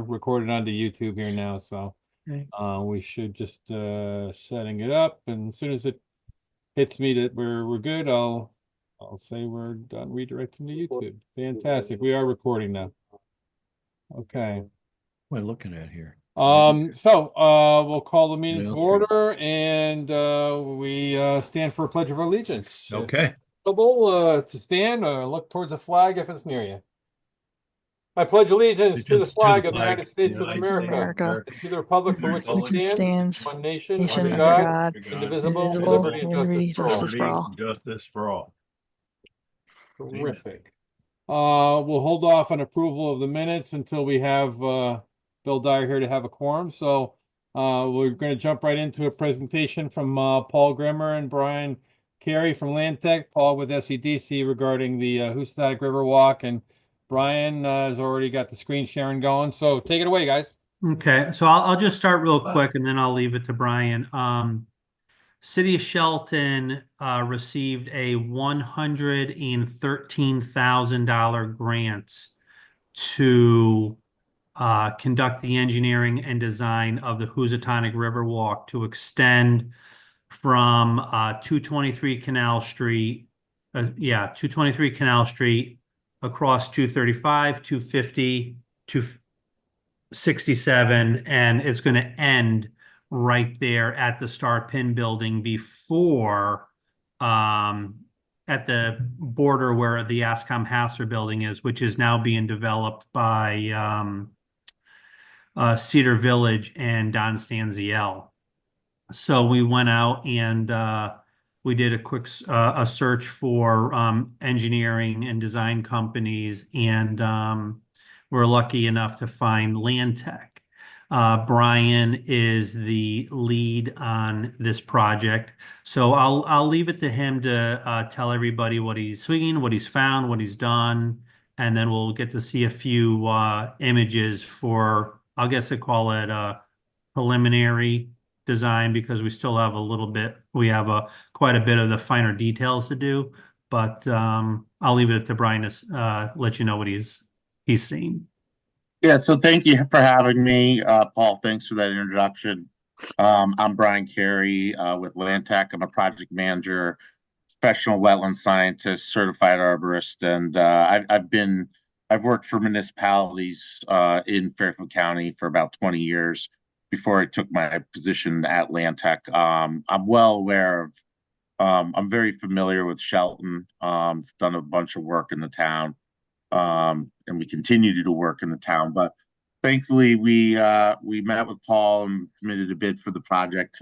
recorded onto YouTube here now, so Okay. we should just setting it up, and as soon as it hits me that we're good, I'll say we're done redirecting to YouTube. Fantastic. We are recording now. Okay. We're looking at here. We'll call the meeting to Mail Street. order, and we stand for a pledge of allegiance. Okay. To stand, look towards the flag if it's near you. I pledge allegiance to the flag of the United States of America, and to the republic for which it stands, one nation, under God, indivisible, with liberty and justice for all. Justice for all. Terrific. We'll hold off on approval of the minutes until we have Bill Dyer here to have a quorum. So we're going to jump right into a presentation from Paul Grimmer and Brian Carey from Land Tech. Paul with SEDC regarding the Housatonic River Walk, and Brian has already got the screen sharing going. So take it away, guys. Okay, so I'll just start real quick and then I'll leave it to Brian. City of Shelton received a $113,000 grant to conduct the engineering and design of the Housatonic River Walk to extend from 223 Canal Street, 223 Canal Street across 235, 250, 267, and it's going to end right there at the Star Pin building before at the border where the Ascom Hasser building is, which is now being developed by Cedar Village and Don Stanziel. So we went out and we did a quick a search for engineering and design companies, and we're lucky enough to find Land Tech. Brian is the lead on this project, so I'll leave it to him to tell everybody what he's seen, what he's found, what he's done, and then we'll get to see a few images for, I guess I call it a preliminary design, because we still have a little bit, we have quite a bit of the finer details to do, but I'll leave it to Brian to let you know what he's seen. Yeah, so thank you for having me, Paul. Thanks for that introduction. I'm Brian Carey with Land Tech. I'm a project manager, professional wetland scientist, certified arborist, and I've worked for municipalities in Fairfield County for about 20 years before I took my position at Land Tech. I'm well aware of, I'm very familiar with Shelton. Done a bunch of work in the town. And we continue to do work in the town. But thankfully, we met with Paul and submitted a bid for the project.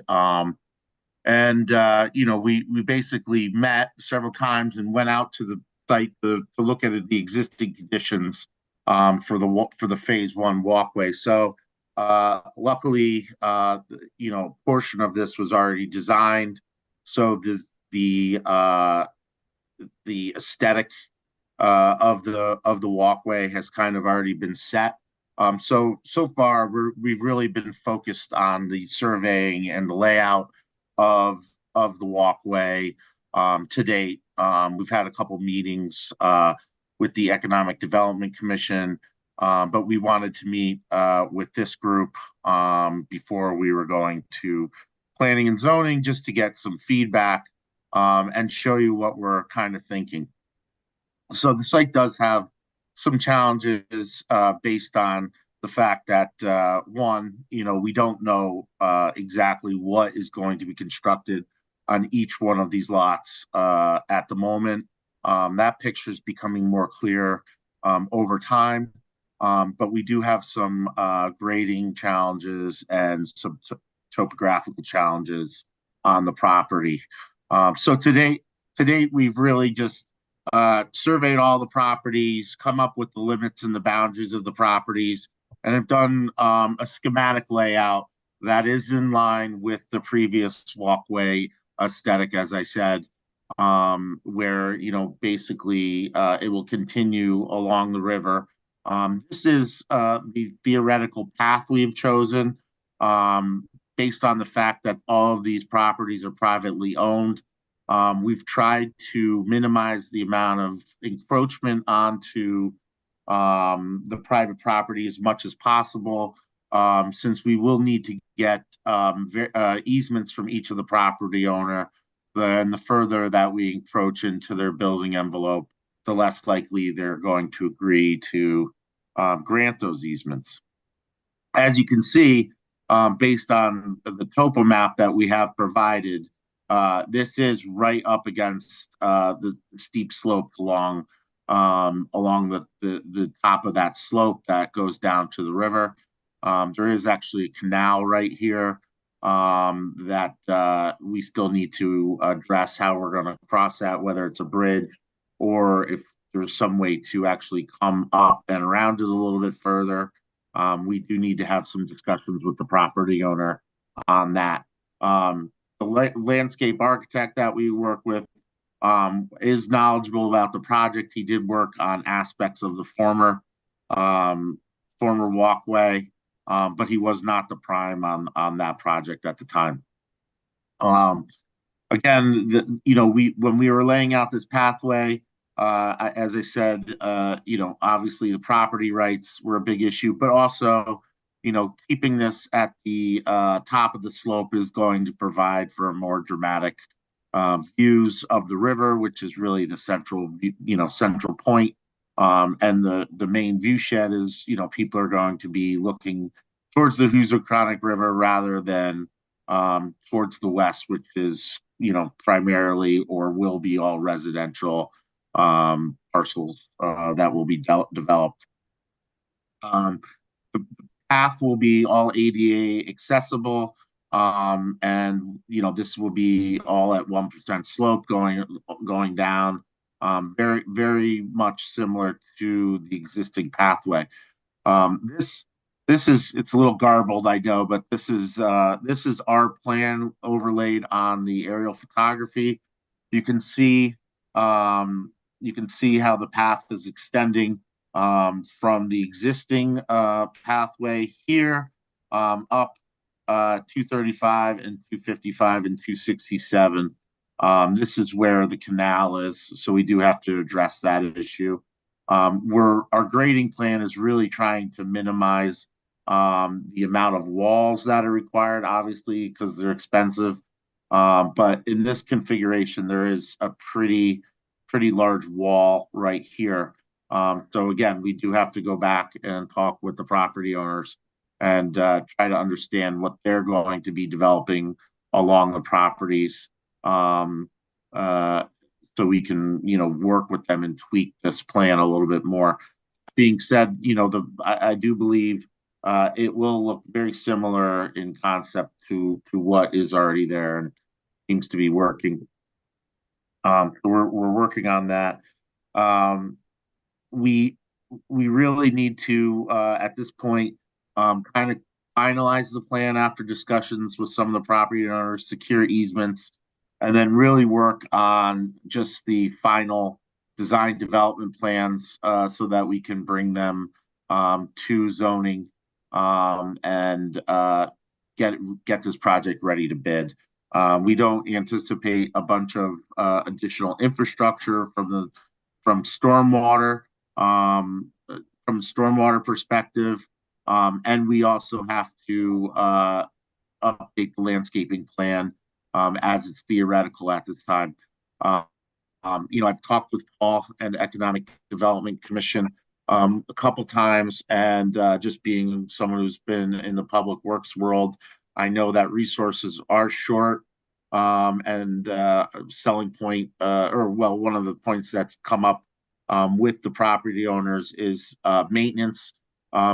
We basically met several times and went out to the site to look at the existing conditions for the phase one walkway. So luckily, portion of this was already designed, so the aesthetic of the walkway has kind of already been set. So far we've really been focused on the surveying and the layout of the walkway to date. We've had a couple meetings with the Economic Development Commission, but we wanted to meet with this group before we were going to planning and zoning, just to get some feedback and show you what we're kind of thinking. So the site does have some challenges based on the fact that we don't know exactly what is going to be constructed on each one of these lots at the moment. That picture is becoming more clear over time, but we do have some grading challenges and some topographical challenges on the property. So to date, we've really just surveyed all the properties, come up with the limits and the boundaries of the properties, and have done a schematic layout that is in line with the previous walkway aesthetic, as I said, where basically it will continue along the river. This is the theoretical path we've chosen based on the fact that all of these properties are privately owned. We've tried to minimize the amount of encroachment onto the private property as much as possible, since we will need to get easements from each of the property owner. And the further that we encroach into their building envelope, the less likely they're going to agree to grant those easements. As you can see, based on the topo map that we have provided, this is right up against the steep slope along the top of that slope that goes down to the river. There is actually a canal right here that we still need to address how we're going to cross that, whether it's a bridge or if there's some way to actually come up and around it a little bit further. We do need to have some discussions with the property owner on that. The landscape architect that we work with is knowledgeable about the project. He did work on aspects of the former walkway, but he was not the prime on that project at the time. Again, when we were laying out this pathway, as I said, obviously the property rights were a big issue, but also, keeping this at the top of the slope is going to provide for a more dramatic views of the river, which is really the central point. And the main view shed is, people are going to be looking towards the Housatonic River rather than towards the west, which is, primarily or will be all residential parcels that will be developed. The path will be all ADA accessible, and this will be all at 1% slope going down, very very much similar to the existing pathway. It's a little garbled, I know, but this is our plan overlaid on the aerial photography. You can see how the path is extending from the existing pathway here up 235 and 255 and 267. This is where the canal is, so we do have to address that issue. Our grading plan is really trying to minimize the amount of walls that are required, obviously, because they're expensive. But in this configuration, there is a pretty large wall right here. So again, we do have to go back and talk with the property owners and try to understand what they're going to be developing along the properties, so we can work with them and tweak this plan a little bit more. Being said, I do believe it will look very similar in concept to what is already there and seems to be working. We're working on that. We really need to at this point kind of finalize the plan after discussions with some of the property owners, secure easements, and then really work on just the final design development plans so that we can bring them to zoning and get this project ready to bid. We don't anticipate a bunch of additional infrastructure from stormwater, from stormwater perspective, and we also have to update the landscaping plan as it's theoretical at this time. I've talked with Paul and the Economic Development Commission a couple times, and just being someone who's been in the public works world, I know that resources are short, and selling point, one of the points that's come up with the property owners is maintenance.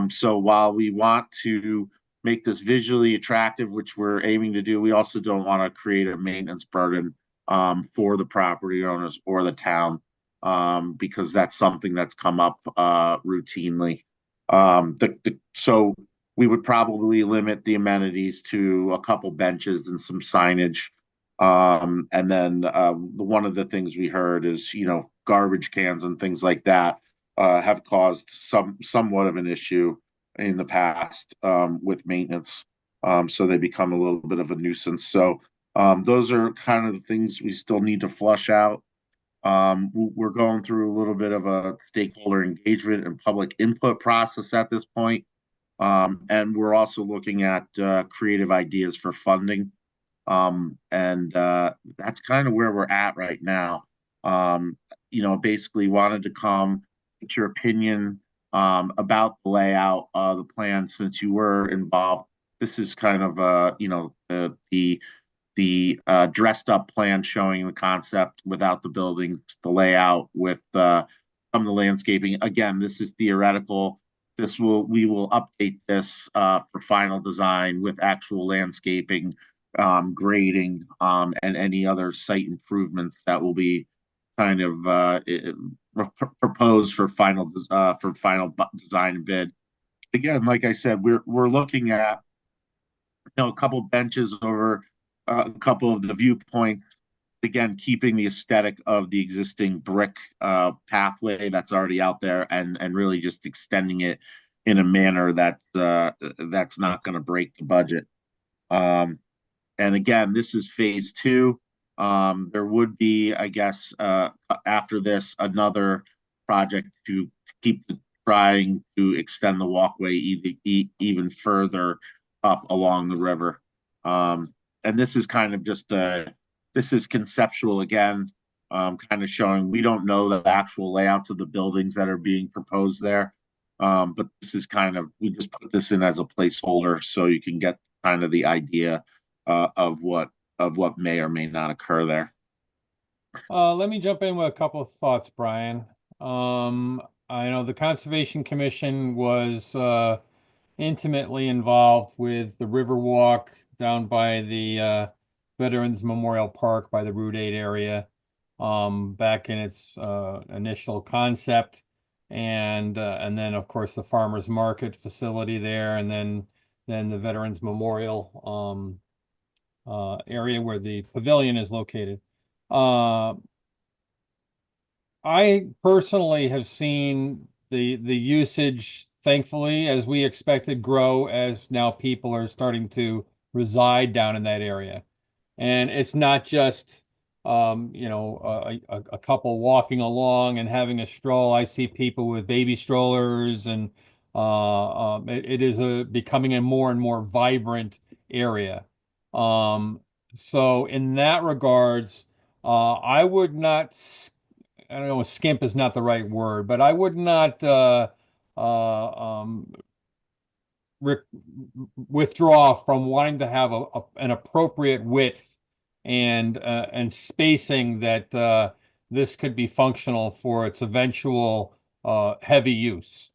So while we want to make this visually attractive, which we're aiming to do, we also don't want to create a maintenance burden for the property owners or the town, because that's something that's come up routinely. So we would probably limit the amenities to a couple benches and some signage. And then one of the things we heard is, garbage cans and things like that have caused somewhat of an issue in the past with maintenance. So they become a little bit of a nuisance. So those are kind of the things we still need to flush out. We're going through a little bit of a stakeholder engagement and public input process at this point. And we're also looking at creative ideas for funding. And that's kind of where we're at right now. Um, basically wanted to come get your opinion about the layout of the plan since you were involved. This is kind of the dressed up plan showing the concept without the buildings, the layout with some of the landscaping. Again, this is theoretical. We will update this for final design with actual landscaping, grading, and any other site improvements that will be kind of proposed for final design and bid. Again, like I said, we're looking at a couple benches over a couple of the viewpoints. Again, keeping the aesthetic of the existing brick pathway that's already out there, and really just extending it in a manner that's not going to break the budget. And again, this is phase two. There would be, I guess, after this, another project to keep trying to extend the walkway even further up along the river. And this is kind of just this is conceptual again, kind of showing we don't know the actual layouts of the buildings that are being proposed there. But this is kind of, we just put this in as a placeholder so you can get kind of the idea of what may or may not occur there. Let me jump in with a couple of thoughts, Brian. I know the Conservation Commission was intimately involved with the Riverwalk down by the Veterans Memorial Park by the Route 8 area back in its initial concept. And then, of course, the Farmers Market facility there, and then the Veterans Memorial area where the pavilion is located. I personally have seen the usage, thankfully, as we expected, grow as now people are starting to reside down in that area. And it's not just a couple walking along and having a stroll. I see people with baby strollers, and it is becoming a more and more vibrant area. So in that regards, I would not, I don't know, skimp is not the right word, but I would not re withdraw from wanting to have an appropriate width and spacing that this could be functional for its eventual heavy use.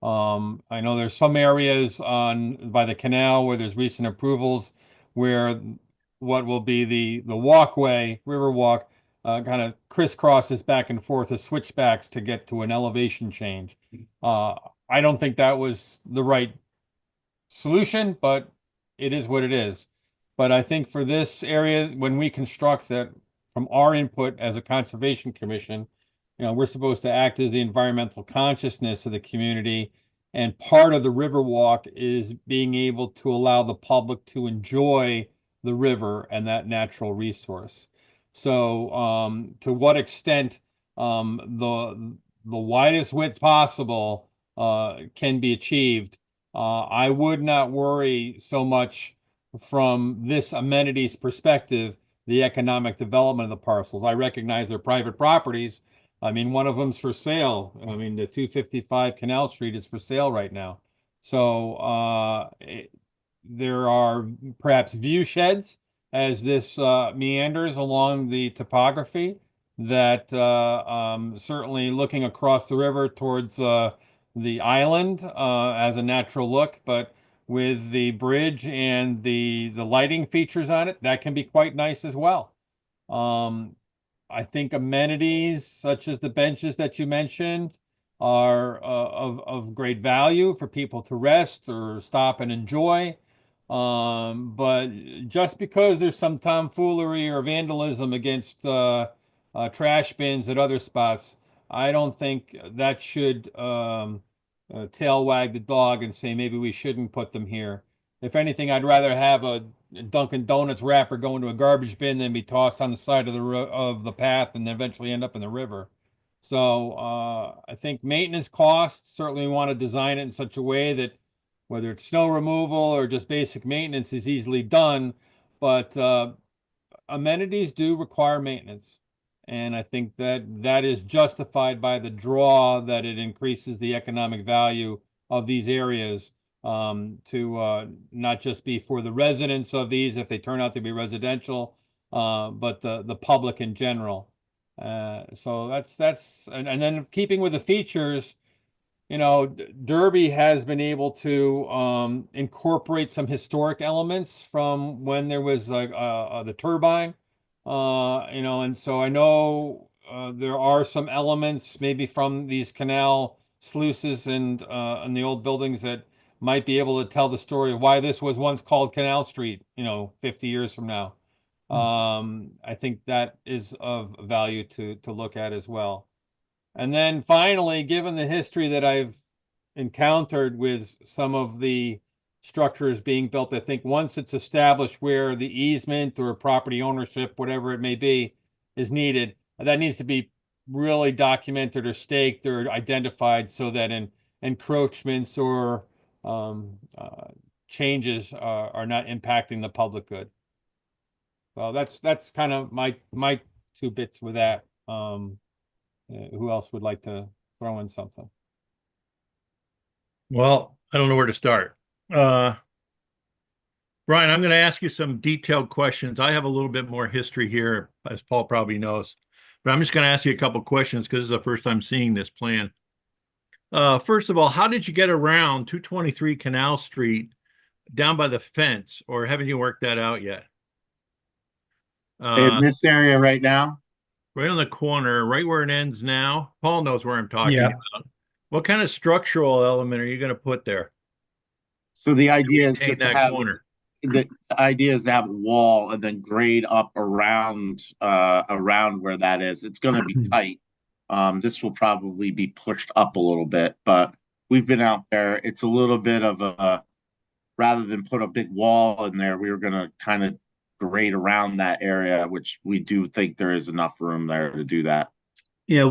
I know there's some areas by the canal where there's recent approvals where what will be the walkway, river walk, kind of crisscrosses back and forth as switchbacks to get to an elevation change. I don't think that was the right solution, but it is what it is. But I think for this area, when we construct that from our input as a conservation commission, we're supposed to act as the environmental consciousness of the community. And part of the river walk is being able to allow the public to enjoy the river and that natural resource. So to what extent the widest width possible can be achieved, I would not worry so much from this amenities perspective, the economic development of the parcels. I recognize they're private properties. I mean, one of them's for sale. I mean, the 255 Canal Street is for sale right now. So there are perhaps view sheds as this meanders along the topography that certainly looking across the river towards the island as a natural look, but with the bridge and the lighting features on it, that can be quite nice as well. I think amenities such as the benches that you mentioned are of great value for people to rest or stop and enjoy. But just because there's some tomfoolery or vandalism against trash bins at other spots, I don't think that should tail wag the dog and say maybe we shouldn't put them here. if anything, I'd rather have a Dunkin' Donuts wrapper go into a garbage bin than be tossed on the side of the path and then eventually end up in the river. So I think maintenance costs, certainly we want to design it in such a way that whether it's snow removal or just basic maintenance is easily done, but amenities do require maintenance. And I think that that is justified by the draw that it increases the economic value of these areas, to not just be for the residents of these if they turn out to be residential, but the public in general. So that's and then keeping with the features, Derby has been able to incorporate some historic elements from when there was like the turbine, and so I know there are some elements maybe from these canal sluices and the old buildings that might be able to tell the story of why this was once called Canal Street, 50 years from now. I think that is of value to look at as well. And then finally, given the history that I've encountered with some of the structures being built, I think once it's established where the easement or property ownership, whatever it may be, is needed, that needs to be really documented or staked or identified so that encroachments or changes are not impacting the public good. Well, that's kind of my two bits with that. Who else would like to throw in something? Well, I don't know where to start. Brian, I'm going to ask you some detailed questions. I have a little bit more history here, as Paul probably knows, but I'm just going to ask you a couple questions because this is the first time seeing this plan. First of all, how did you get around 223 Canal Street down by the fence, or haven't you worked that out yet? In this area right now, Right on the corner, right where it ends now. Paul knows where I'm talking Yeah. about. What kind of structural element are you going to put there? so the idea is Maintain just to that have corner. the idea is to have a wall and then grade up around where that is. It's going to be tight. This will probably be pushed up a little bit, but we've been out there. It's a little bit of a rather than put a big wall in there, we were going to kind of grade around that area, which we do think there is enough room there to do that. Yeah,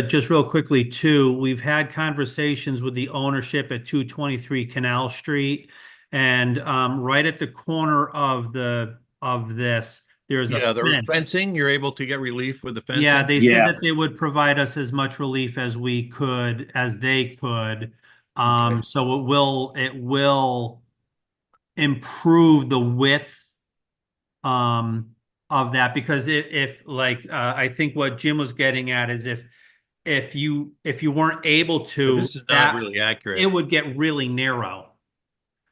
just real quickly too, we've had conversations with the ownership at 223 Canal Street, and right at the corner of this, there's a The fence. fencing, you're able to get relief with the fencing? Yeah, they Yeah. said that they would provide us as much relief as they could. Okay. So it will improve the width of that, because if like I think what Jim was getting at is if you weren't able But to, this is not that really accurate. it would get really narrow.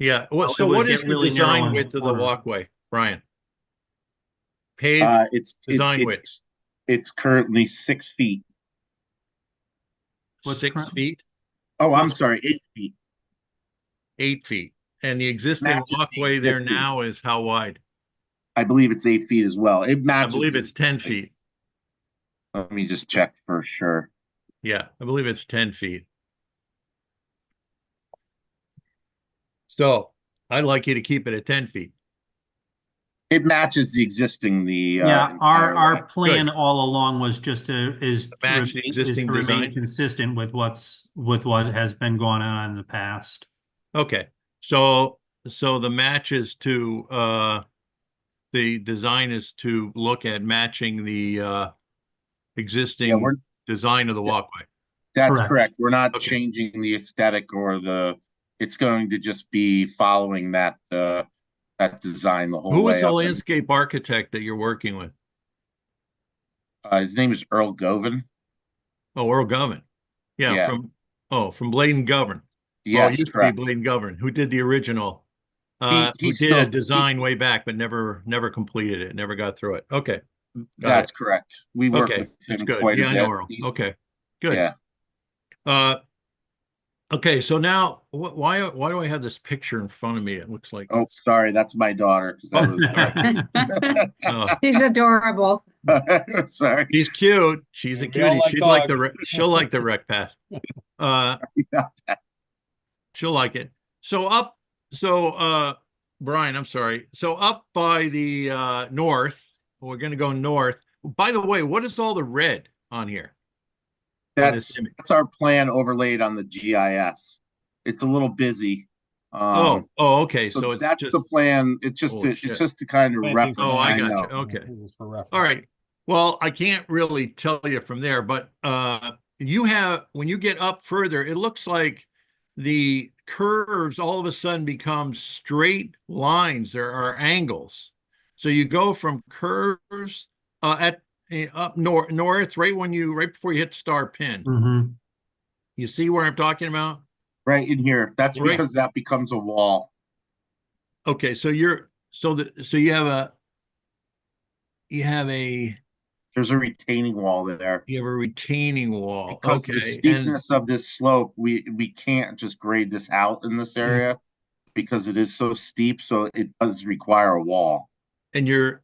Yeah. it So would what get is the really narrow design in the width of the corner. walkway, Brian? Paved design width, It's currently 6 feet. What's 6 current? feet, Oh, I'm What's- sorry, 8 feet. 8 feet. And the existing Matches the walkway there existing. now is how wide? I believe it's 8 feet as well. It I matches. believe the it's 10 existing. feet. Let me just check for sure. Yeah, I believe it's 10 feet. So I'd like you to keep it at 10 feet. It matches the existing. Yeah, entire our way. plan all along was just to match the existing remain design? consistent with what has been going on in the past. Okay, so the match is to the design is to look at matching the Yeah, existing we're design of the walkway. that's Correct. correct. We're not Okay. changing the aesthetic or it's going to just be following that design the whole Who way is the up. landscape architect that you're working with? His name is Earl Govan. Oh, Earl Govern. Yeah, Yeah. from Bladen Govern. Yes, it used correct. to be Bladen Govern, who did the original, He who did still- a design way back, but never completed it, never got through it. Okay. That's correct. We work Okay, with that's him good. quite Yeah, a I bit. know Earl. He's- Okay, good. Yeah. Okay, so now why do I have this picture in front of me? It looks like Oh, sorry, that's my daughter. 'Cause I Oh, was oh, She's adorable. sorry. she's cute. She's a We all cutie. like She'll like the rec pass. She'll like it. So Brian, I'm sorry. So up by the north, we're going to go north. By the way, what is all the red on here on this image? That's our plan overlaid on the GIS. It's a little busy. Okay. So So it's that's just the plan. It's oh shit. just to kind of Planting reference. Oh, I I got you. know. Okay. It was for reference. All right. Well, I can't really tell you from there, but you have when you get up further, it looks like the curves all of a sudden become straight lines. There are angles. So you go from curves at up north, right before you hit Star Pin. Mm-hmm. You see where I'm talking about? Right in here. That's Right. because that becomes a wall. Okay, so you have a There's a retaining wall there. you have a retaining wall. Because of the Okay, and steepness of this slope, we can't just grade this out in this area because it is so steep. So it does require a wall. you're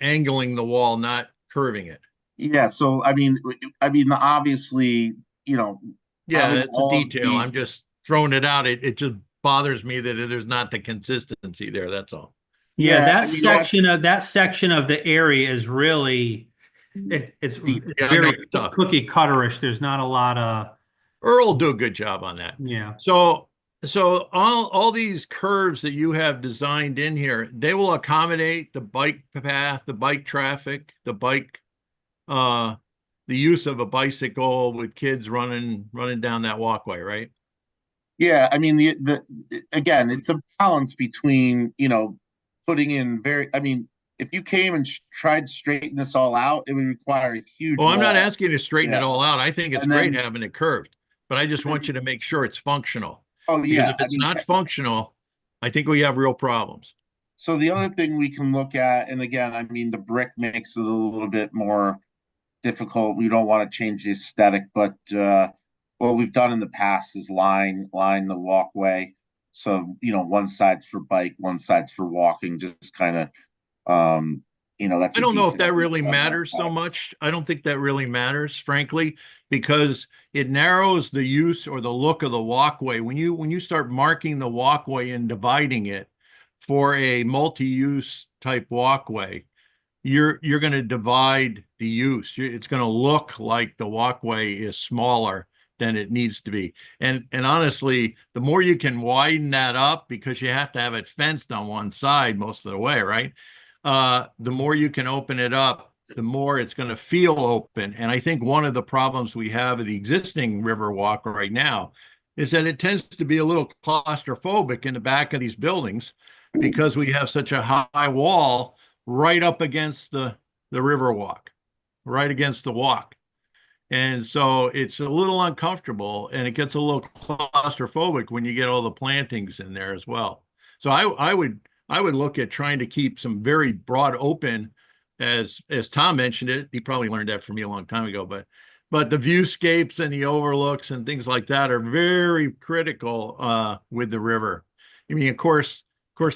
angling the wall, not curving it. Yeah. So obviously, you know, Yeah, having that's a all of detail. these. I'm just throwing it out. It just bothers me that there's not the consistency there. That's all. Yeah, Yeah, that section of the area is really it's steep. Yeah, I know very it's tough. cookie cutterish. There's not a lot of Earl will do a good job on that. yeah. So all these curves that you have designed in here, they will accommodate the bike path, the bike traffic, uh the use of a bicycle with kids running down that walkway, right? Yeah, I mean the again, it's a balance between, putting in if you came and tried to straighten this all out, it would require a huge Well, I'm not wall. asking you to straighten it Yeah. all out. I think it's And great then, having it curved, but I just want you to make sure it's functional. oh Because yeah, if it's not functional, I think we have real problems. so the other thing we can look at, and again, the brick makes it a little bit more difficult. We don't want to change the aesthetic, but what we've done in the past is line the walkway. So, one side's for bike, one side's for walking, just kind of, that's I a don't know if detail that we've really done in the matters so past. much. I don't think that really matters, frankly, because it narrows the use or the look of the walkway. When you start marking the walkway and dividing it for a multi-use type walkway, you're going to divide the use. It's going to look like the walkway is smaller than it needs to be. And honestly, the more you can widen that up, because you have to have it fenced on one side most of the way, right? The more you can open it up, the more it's going to feel open. And I think one of the problems we have with the existing river walk right now is that it tends to be a little claustrophobic in the back of these buildings because we have such a high wall right up against the river walk, right against the walk. And so it's a little uncomfortable and it gets a little claustrophobic when you get all the plantings in there as well. So I would look at trying to keep some very broad open, as Tom mentioned it. He probably learned that from me a long time ago, but the viewscapes and the overlooks and things like that are very critical with the river. I mean, of course,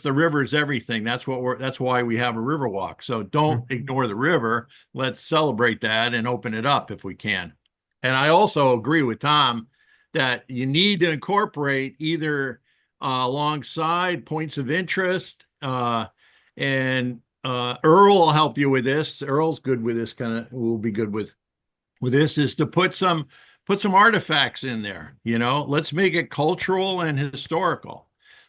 the river is everything. That's why we have a river walk. So don't ignore the river. Let's celebrate that and open it up if we can. And I also agree with Tom that you need to incorporate either alongside points of interest, and Earl will help you with this. Earl's good with this will be good with this, is to put some artifacts in there. Let's make it cultural and historical.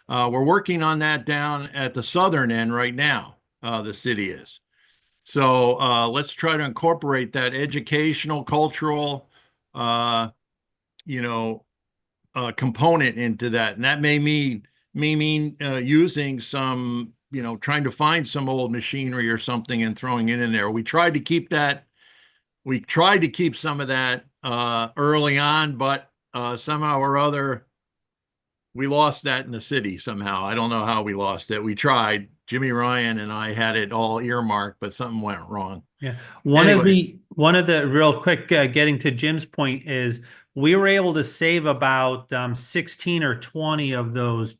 We're working on that down at the southern end right now. The city is. So let's try to incorporate that educational, cultural, component into that, and that may mean using some, trying to find some old machinery or something and throwing it in there. We tried to keep some of that early on, but somehow or other we lost that in the city somehow. I don't know how we lost it. We tried. Jimmy Ryan and I had it all earmarked, but something went wrong. Yeah. Anyway. One of the real quick, getting to Jim's point, is we were able to save about 16 or 20 of those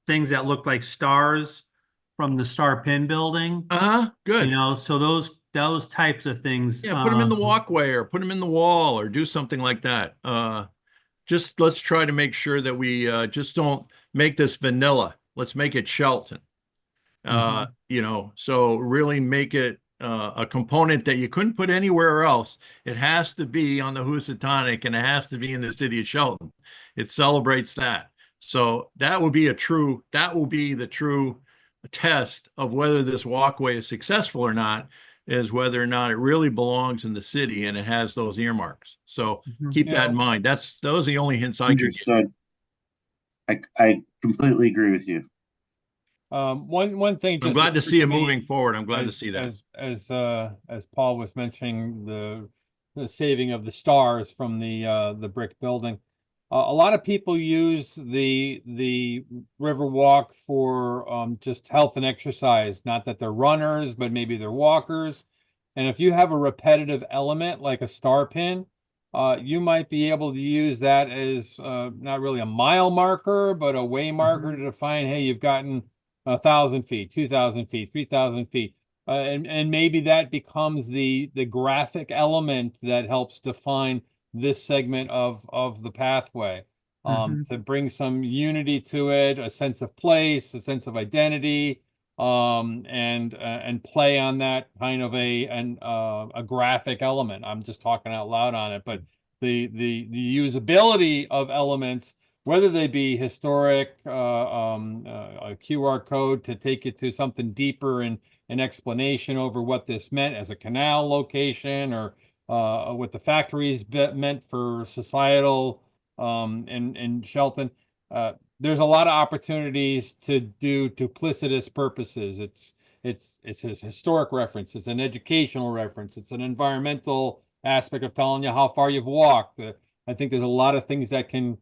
things that looked like stars from the Star Pin building. Good. So those types of things. Yeah, put them in the walkway or put them in the wall or do something like that. Just let's try to make sure that we just don't make this vanilla. Let's make it Shelton. You know, so really make it a component that you couldn't put anywhere else. It has to be on the Housatonic, and it has to be in the city of Shelton. It celebrates that. So that will be the true test of whether this walkway is successful or not, is whether or not it really belongs in the city and it has those earmarks. So keep that in mind. Those are the only hints I could give. Understood. I completely agree with you. One thing I'm just glad to occurred see it me moving forward. I'm glad to see that. as Paul was mentioning the saving of the stars from the brick building. A lot of people use the river walk for just health and exercise. Not that they're runners, but maybe they're walkers. And if you have a repetitive element like a star pin, you might be able to use that as not really a mile marker, but a way marker to define, hey, you've gotten 1,000 feet, 2,000 feet, 3,000 feet. And maybe that becomes the graphic element that helps define this segment of the pathway, to bring some unity to it, a sense of place, a sense of identity, and play on that kind of a graphic element. I'm just talking out loud on it, but the usability of elements, whether they be historic, a QR code to take you to something deeper in an explanation over what this meant as a canal location, or what the factories meant for societal in Shelton. There's a lot of opportunities to do duplicitous purposes. It's a historic reference. It's an educational reference. It's an environmental aspect of telling you how far you've walked. I think there's a lot of things that can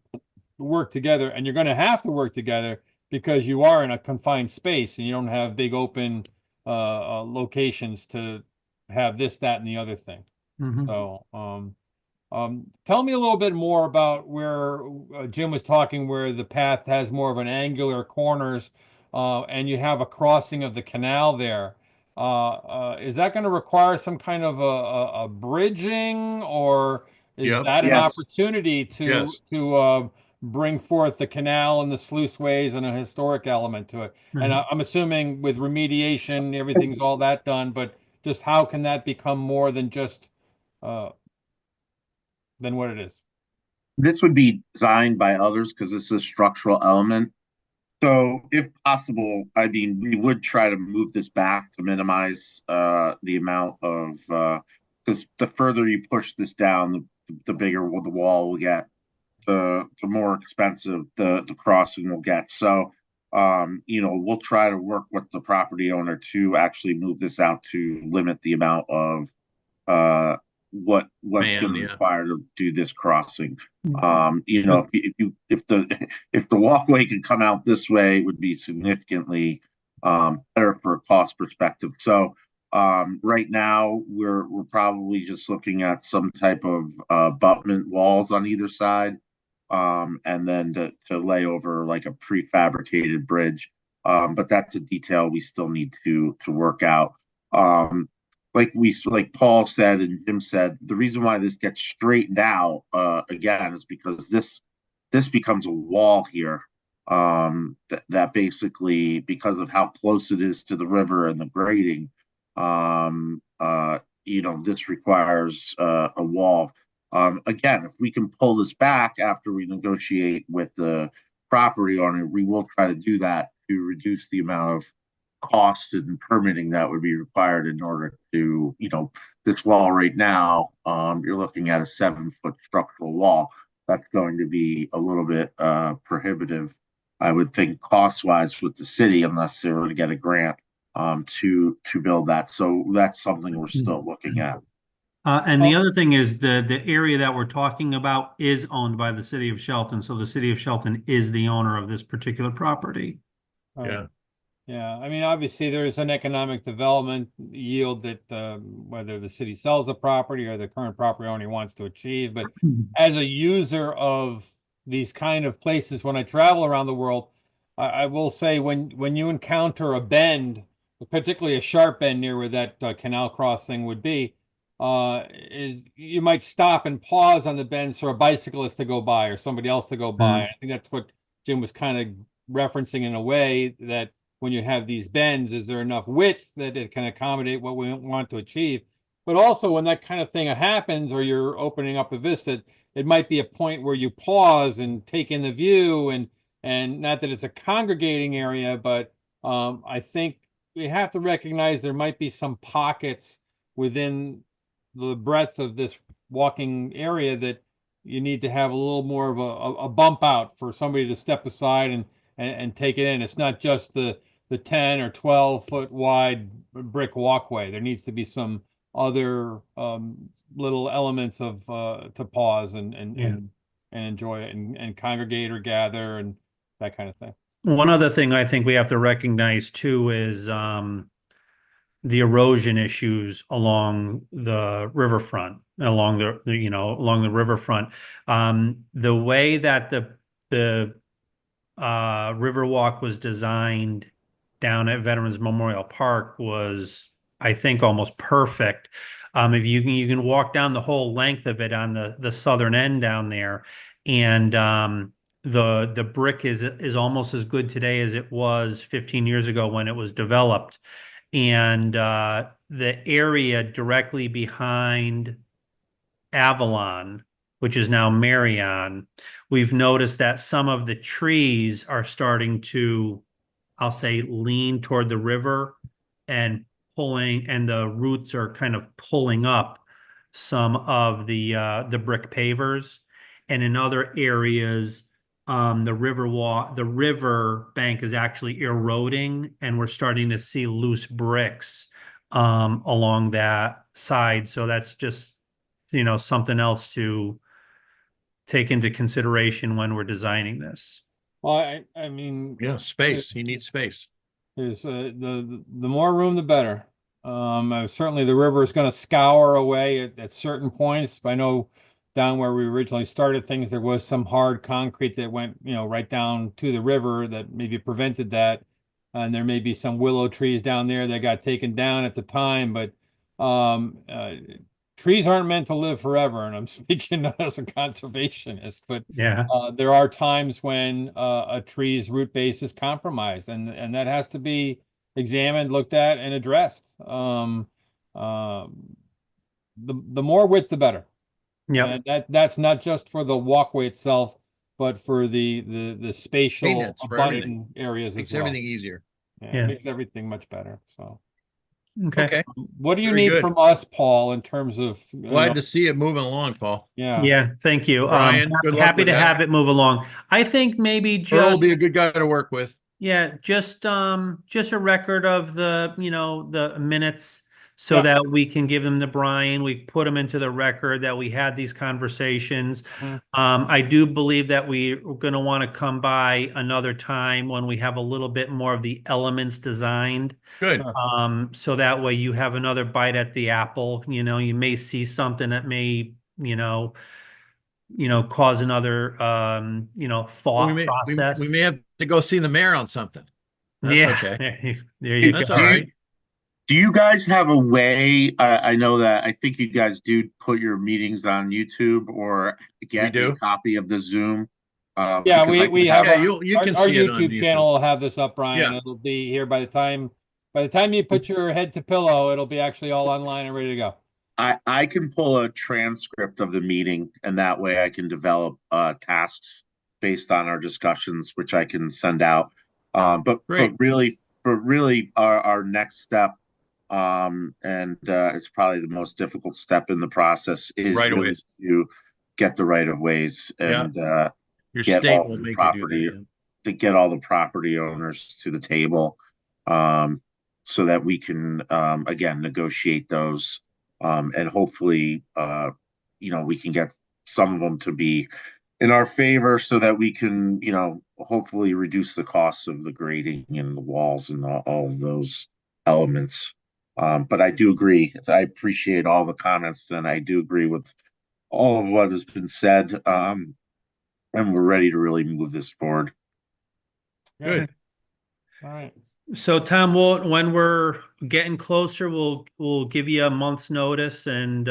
work together, and you're going to have to work together because you are in a confined space and you don't have big open locations to have this, that, and the other thing. So, tell me a little bit more about where Jim was talking, where the path has more of an angular corners, and you have a crossing of the canal there. Is that going to require some kind of a bridging, or is that an Yes. opportunity to bring forth the canal and the sluiceways and a historic element to it? And I'm assuming with remediation, everything's all that done, but just how can that become more than just than what it is? This would be designed by others because this is a structural element. So if possible, I mean, we would try to move this back to minimize the amount of, because the further you push this down, the bigger the wall will get, the more expensive the crossing will get. So, we'll try to work with the property owner to actually move this out to limit the amount of what's going to require to do this crossing. If the walkway can come out this way, it would be significantly better for a cost perspective. So right now we're probably just looking at some type of abutment walls on either side, and then to lay over like a prefabricated bridge. But that's a detail we still need to work out. Like Paul said and Jim said, the reason why this gets straightened out again is because this becomes a wall here. That basically, because of how close it is to the river and the grading, this requires a wall. Again, if we can pull this back after we negotiate with the property owner, we will try to do that to reduce the amount of cost and permitting that would be required in order to, this wall right now, you're looking at a 7-foot structural wall. That's going to be a little bit prohibitive, I would think, cost-wise with the city, unless they were to get a grant to build that. So that's something we're still looking at. And the other thing is the area that we're talking about is owned by the city of Shelton. So the city of Shelton is the owner of this particular property. Yeah. Yeah, I mean, obviously there is an economic development yield that whether the city sells the property or the current property owner wants to achieve. But as a user of these kind of places, when I travel around the world, I will say when you encounter a bend, particularly a sharp bend near where that canal crossing would be, is you might stop and pause on the bends for a bicyclist to go by or somebody else to go by. I think that's what Jim was kind of referencing in a way, that when you have these bends, is there enough width that it can accommodate what we want to achieve? But also when that kind of thing happens, or you're opening up a vista, it might be a point where you pause and take in the view, and not that it's a congregating area, but I think we have to recognize there might be some pockets within the breadth of this walking area that you need to have a little more of a bump out for somebody to step aside and take it in. It's not just the 10 or 12 foot wide brick walkway. There needs to be some other little elements of to pause and enjoy it and congregate or gather and that kind of thing. One other thing I think we have to recognize too is the erosion issues along the riverfront, along along the riverfront. The way that the Riverwalk was designed down at Veterans Memorial Park was, I think, almost perfect. If you can walk down the whole length of it on the southern end down there, and the brick is almost as good today as it was 15 years ago when it was developed. And the area directly behind Avalon, which is now Marion, we've noticed that some of the trees are starting to, I'll say, lean toward the river and and the roots are kind of pulling up some of the brick pavers. And in other areas, the river bank is actually eroding, and we're starting to see loose bricks along that side. So that's just, something else to take into consideration when we're designing this. Well, I mean, Yeah, space. He needs space. there's the more room, the better. Certainly the river is going to scour away at certain points. I know down where we originally started things, there was some hard concrete that went, right down to the river that maybe prevented that. And there may be some willow trees down there that got taken down at the time, but trees aren't meant to live forever. And I'm speaking not as a conservationist, but Yeah. there are times when a tree's root base is compromised, and that has to be examined, looked at, and addressed. The more width, the better. Yeah. And that's not just for the walkway itself, but for the spatial Maintenance for abutting areas as Makes well. everything easier. Yeah, Yeah. it makes everything much better. So, Okay. Okay. what do you Very need good. from us, Paul, in terms of, Glad to see it moving along, Paul. yeah. Yeah. Thank you. Brian, good luck Happy with to that. have it move along. I think maybe Earl will just, be a good guy to work with. yeah, just a record of the minutes so Yeah. that we can give them to Brian. We put them into the record that we had these conversations. Mhm. I do believe that we're going to want to come by another time when we have a little bit more of the elements designed. Good. So that way you have another bite at the apple. You may see something that may, cause another, thought we process. may have to go see the mayor on something. That's Yeah. okay. There you That's go. all right. Do you guys have a way? I know that I think you guys do put your meetings on YouTube or get do. a copy of the Zoom. Yeah, Because I we can have Yeah, our, you can our see it on YouTube channel will have this up, Brian. Yeah. It'll be here by the time you put your head to pillow, it'll be actually all online and ready to go. I can pull a transcript of the meeting, and that way I can develop tasks based on our discussions, which I can send out. But Great. really, our next step, and it's probably the most difficult step in the process, is Right of really ways. to get the right of ways and Your get state all will the make property you do that. to get all the property owners to the table, so that we can again negotiate those, and hopefully we can get some of them to be in our favor so that we can hopefully reduce the costs of the grading and the walls and all of those elements. But I do agree. I appreciate all the comments, and I do agree with all of what has been said. And we're ready to really move this forward. Good. All right. So Tom, when we're getting closer, we'll give you a month's notice and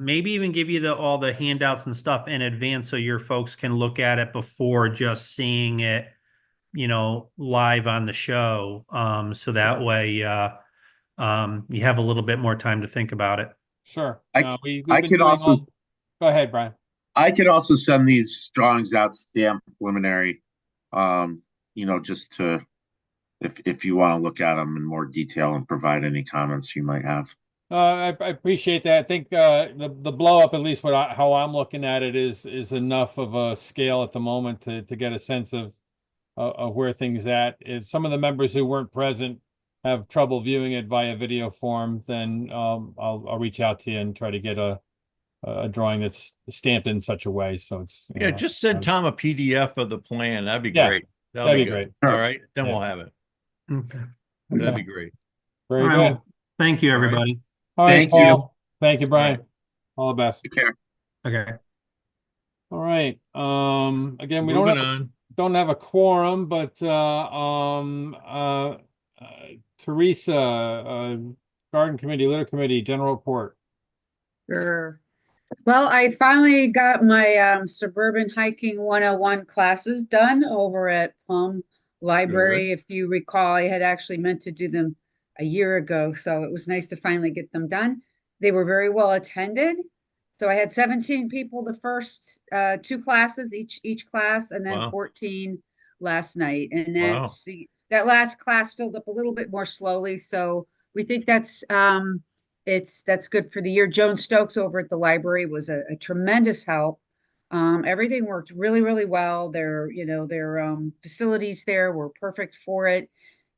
maybe even give you all the handouts and stuff in advance so your folks can look at it before just seeing it, live on the show. So that way, you have a little bit more time to think about it. Sure. I No, we've I been could doing also all. Go ahead, Brian. I could also send these drawings out stamped preliminary, just to if you want to look at them in more detail and provide any comments you might have. I appreciate that. I think the blow up, at least how I'm looking at it, is enough of a scale at the moment to get a sense of where things at. If some of the members who weren't present have trouble viewing it via video form, then I'll reach out to you and try to get a drawing that's stamped in such a way so it's Yeah, just send Tom a PDF of the plan. That'd be Yeah, great. that'd be good. great. All Sure. right, then Yeah. we'll have it. Okay. That'd Okay. be great. Very All right, good. well, thank you, All right. everybody. All right, Thank you. Paul. Thank you, Brian. All All the best. Take care. Okay. All right. Again, we Moving on. don't have a quorum, but Teresa, Garden Committee, Litter Committee, General Report. Sure. Well, I finally got my Suburban Hiking 101 classes done over at Plum Library. If you recall, I had actually meant to do them a year ago, so it was nice to finally get them done. They were very well attended. So I had 17 people the first two classes, each class, and then Wow. 14 last night. And Wow. that last class filled up a little bit more slowly. So we think that's good for the year. Joan Stokes over at the library was a tremendous help. Everything worked really, really well. Their facilities there were perfect for it.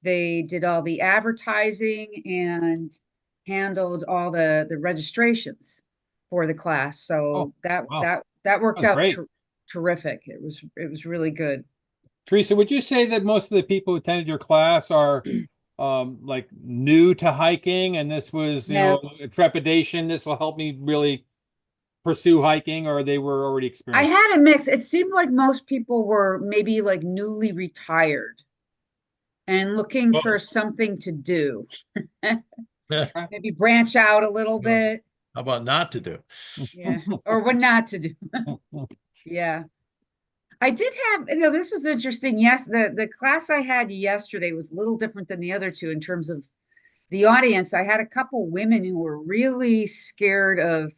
They did all the advertising and handled all the registrations for the class. So wow. that worked That's out great. terrific. It was really good. Teresa, would you say that most of the people who attended your class are like new to hiking, and this was, No. a trepidation, this will help me really pursue hiking, or they were already I experienced? had a mix. It seemed like most people were maybe like newly retired and looking Oh. for something to do. How Maybe branch out a little bit. about not to do? Yeah. Or what not to do. Yeah. I did have, this was interesting. Yes, the class I had yesterday was a little different than the other two in terms of the audience. I had a couple women who were really scared of,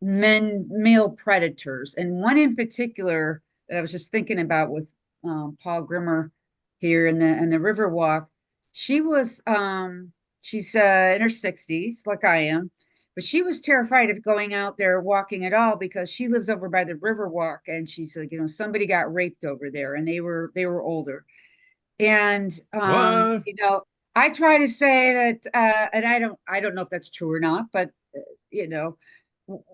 male predators. And one in particular that I was just thinking about with Paul Grimmer here in the Riverwalk. She was she's in her 60s, like I am, but she was terrified of going out there walking at all because she lives over by the Riverwalk, and she's like, somebody got raped over there, and they were older. And What? I try to say that, and I don't know if that's true or not, but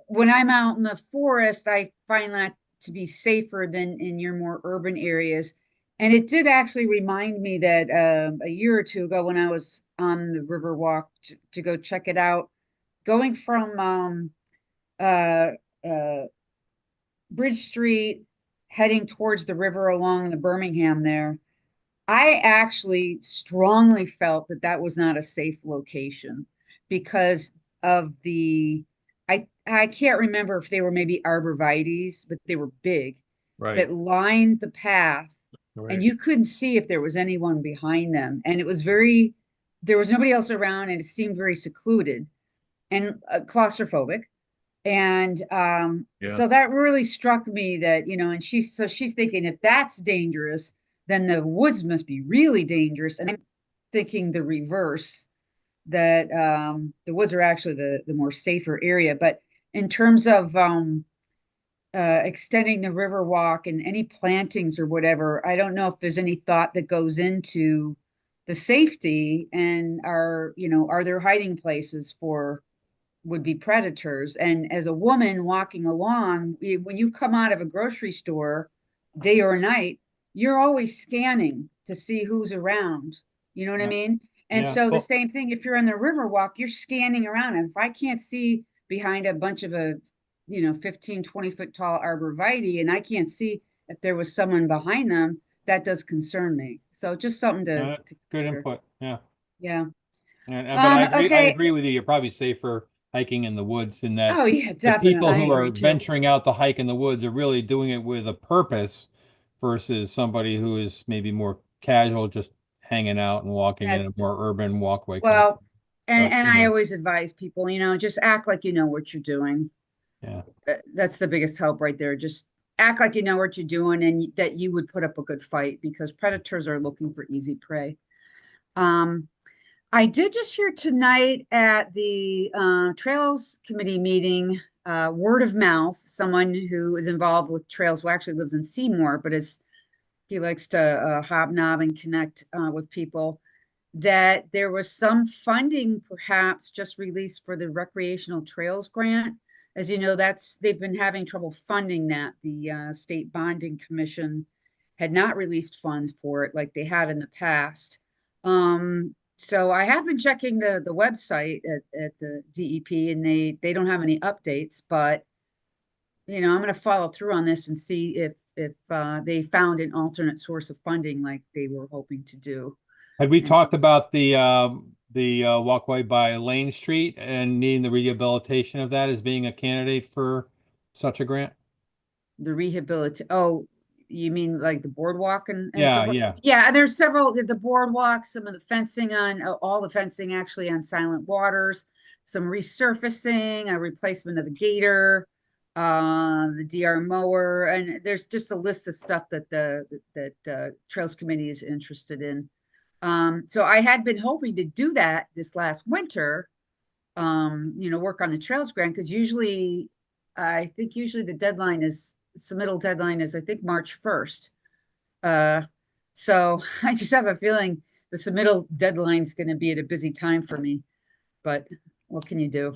when I'm out in the forest, I find that to be safer than in your more urban areas. And it did actually remind me that a year or two ago, when I was on the Riverwalk to go check it out, going from Bridge Street, heading towards the river along the Birmingham there, I actually strongly felt that that was not a safe location because of I can't remember if they were maybe arborvitaes, but they were big Right. that lined the path, Right. and you couldn't see if there was anyone behind them. And it was there was nobody else around, and it seemed very secluded and claustrophobic. And so that really struck me that, and she's thinking, if that's dangerous, then the woods must be really dangerous. And I'm thinking the reverse, that the woods are actually the more safer area. But in terms of extending the Riverwalk and any plantings or whatever, I don't know if there's any thought that goes into the safety, and are there hiding places for would-be predators. And as a woman walking along, when you come out of a grocery store, day or night, you're always scanning to see who's around. You know what I mean? And Yeah. so the same thing, if you're on the Riverwalk, you're scanning around. And if I can't see behind a bunch of 15, 20 foot tall arborvitae, and I can't see if there was someone behind them, that does concern me. So just something to Good consider. input. Yeah. Yeah. But I okay. agree with you. You're probably safer hiking in the woods, in that Oh yeah, the definitely. people I who are agree too. venturing out to hike in the woods are really doing it with a purpose versus somebody who is maybe more casual, just hanging out and walking in a That's- more urban walkway. Well, But, and you I know. always advise people, just act like you know what you're doing. Yeah. That's the biggest help right there. Just act like you know what you're doing and that you would put up a good fight, because predators are looking for easy prey. I did just hear tonight at the Trails Committee meeting, word of mouth, someone who is involved with Trails, who actually lives in Seymour, but he likes to hobnob and connect with people, that there was some funding perhaps just released for the recreational trails grant. As you know, they've been having trouble funding that. The state bonding commission had not released funds for it like they had in the past. So I have been checking the website at the DEP, and they don't have any updates, but I'm going to follow through on this and see if they found an alternate source of funding like they were hoping to do. Had we talked about the walkway by Lane Street and needing the rehabilitation of that as being a candidate for such a grant? The rehabilitation. Oh, you mean like the boardwalk and Yeah, so forth? yeah. Yeah, and there's several, the boardwalk, some of the fencing on, all the fencing actually on Silent Waters, some resurfacing, a replacement of the gator, the DR mower, and there's just a list of stuff that the Trails Committee is interested in. So I had been hoping to do that this last winter, work on the trails grant, because I think usually the submittal deadline is, I think, March 1st. So I just have a feeling the submittal deadline is going to be at a busy time for me, but what can you do?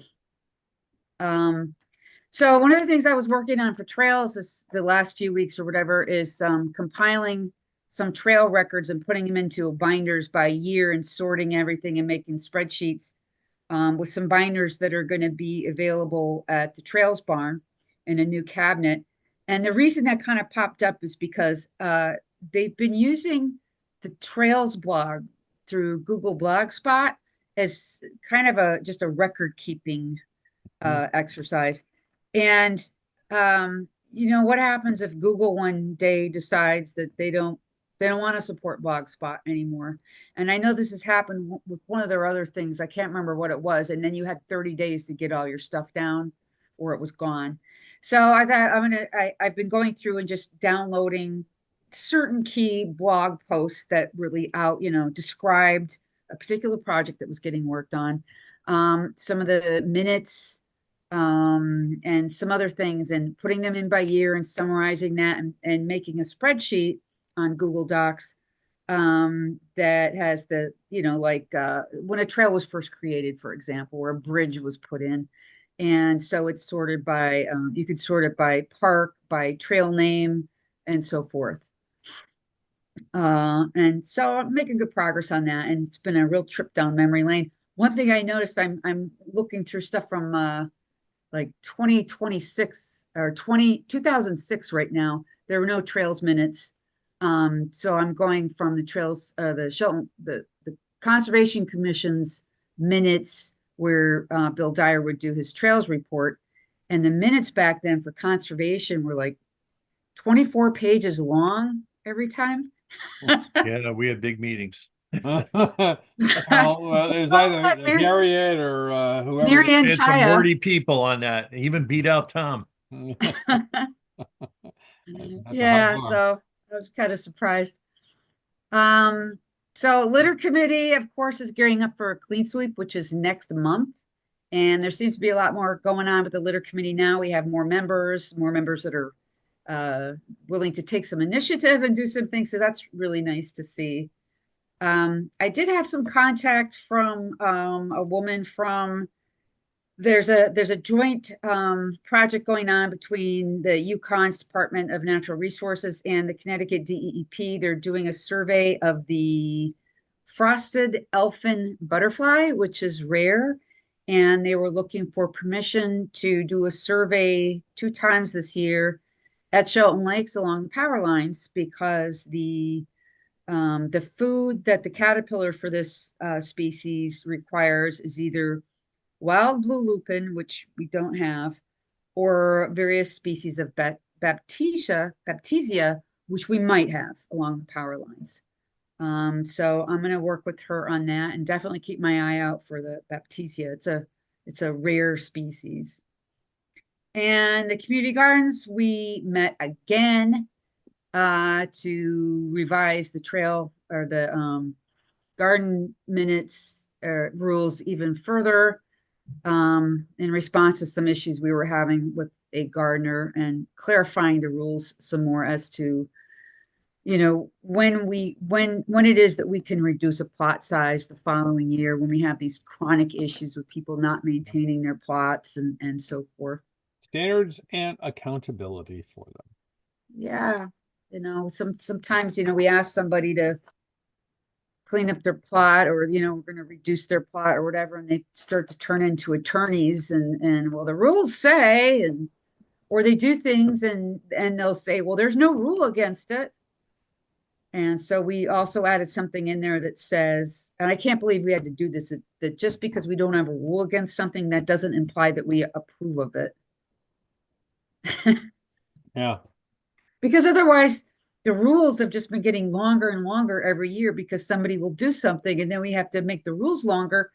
So one of the things I was working on for trails the last few weeks or whatever is compiling some trail records and putting them into binders by year and sorting everything and making spreadsheets with some binders that are going to be available at the Trails Barn in a new cabinet. And the reason that kind of popped up is because they've been using the Trails blog through Google Blogspot as kind of just a record keeping exercise. And what happens if Google one day decides that they don't want to support Blogspot anymore? And I know this has happened with one of their other things. I can't remember what it was. And then you had 30 days to get all your stuff down or it was gone. So I thought I've been going through and just downloading certain key blog posts that really described a particular project that was getting worked on, some of the minutes, and some other things, and putting them in by year and summarizing that and making a spreadsheet on Google Docs that has the, when a trail was first created, for example, or a bridge was put in. And so it's sorted by, you could sort it by park, by trail name, and so forth. And so I'm making good progress on that. And it's been a real trip down memory lane. One thing I noticed, I'm looking through stuff from like 2026 or 2006 right now. There were no trails minutes. So I'm going from the trails, the Shelton, the Conservation Commission's minutes where Bill Dyer would do his trails report. And the minutes back then for conservation were like 24 pages long every time. Yeah, we had big meetings. Well, it was either Harriet or whoever. Marianne We had some Chaya. wordy people on that. Even beat out Tom. Yeah, so I was kind of surprised. So litter committee, of course, is gearing up for a clean sweep, which is next month. And there seems to be a lot more going on with the litter committee now. We have more members that are willing to take some initiative and do some things. So that's really nice to see. I did have some contact from a woman from, there's a joint project going on between the Yukon's Department of Natural Resources and the Connecticut DEP. They're doing a survey of the frosted elfin butterfly, which is rare. And they were looking for permission to do a survey 2 times this year at Shelton Lakes along the power lines, because the food that the caterpillar for this species requires is either wild blue lupin, which we don't have, or various species of baptisia, which we might have along the power lines. So I'm going to work with her on that and definitely keep my eye out for the Baptisia. It's a rare species. And the community gardens, we met again to revise the trail or the garden minutes rules even further in response to some issues we were having with a gardener, and clarifying the rules some more as to, you know, when it is that we can reduce a plot size the following year when we have these chronic issues with people not maintaining their plots and so forth. Standards and accountability for them. Yeah. You know, sometimes, you know, we ask somebody to clean up their plot, or, you know, we're going to reduce their plot or whatever, and they start to turn into attorneys and well, the rules say, and or they do things and they'll say, well, there's no rule against it. And so we also added something in there that says, and I can't believe we had to do this, that just because we don't have a rule against something, that doesn't imply that we approve of it. Yeah. Because otherwise, the rules have just been getting longer and longer every year because somebody will do something and then we have to make the rules longer.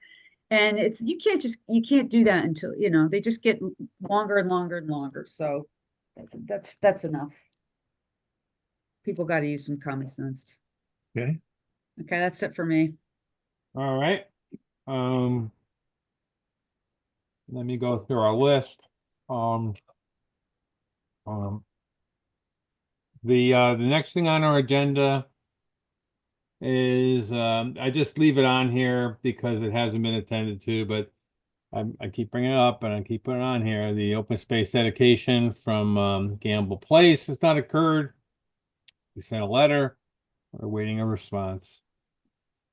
And you can't do that until, you know, they just get longer and longer and longer. So that's enough. People got to use some common sense. Okay. Okay, that's it for me. All right. Let me go through our list. The next thing on our agenda is I just leave it on here because it hasn't been attended to, but I keep bringing it up and I keep putting it on here. The open space dedication from Gamble Place has not occurred. We sent a letter. We're waiting a response.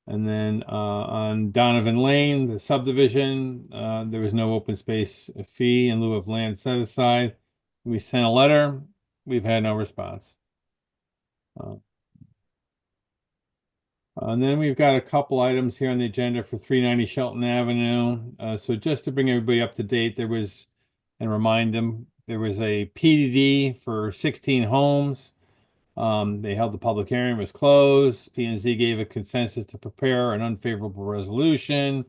And then on Donovan Lane, the subdivision, there was no open space fee in lieu of land set aside. We sent a letter. We've had no response. And then we've got a couple items here on the agenda for 390 Shelton Avenue. So just to bring everybody up to date, and remind them, there was a PDD for 16 homes. They held the public hearing, was closed. P&Z gave a consensus to prepare an unfavorable resolution.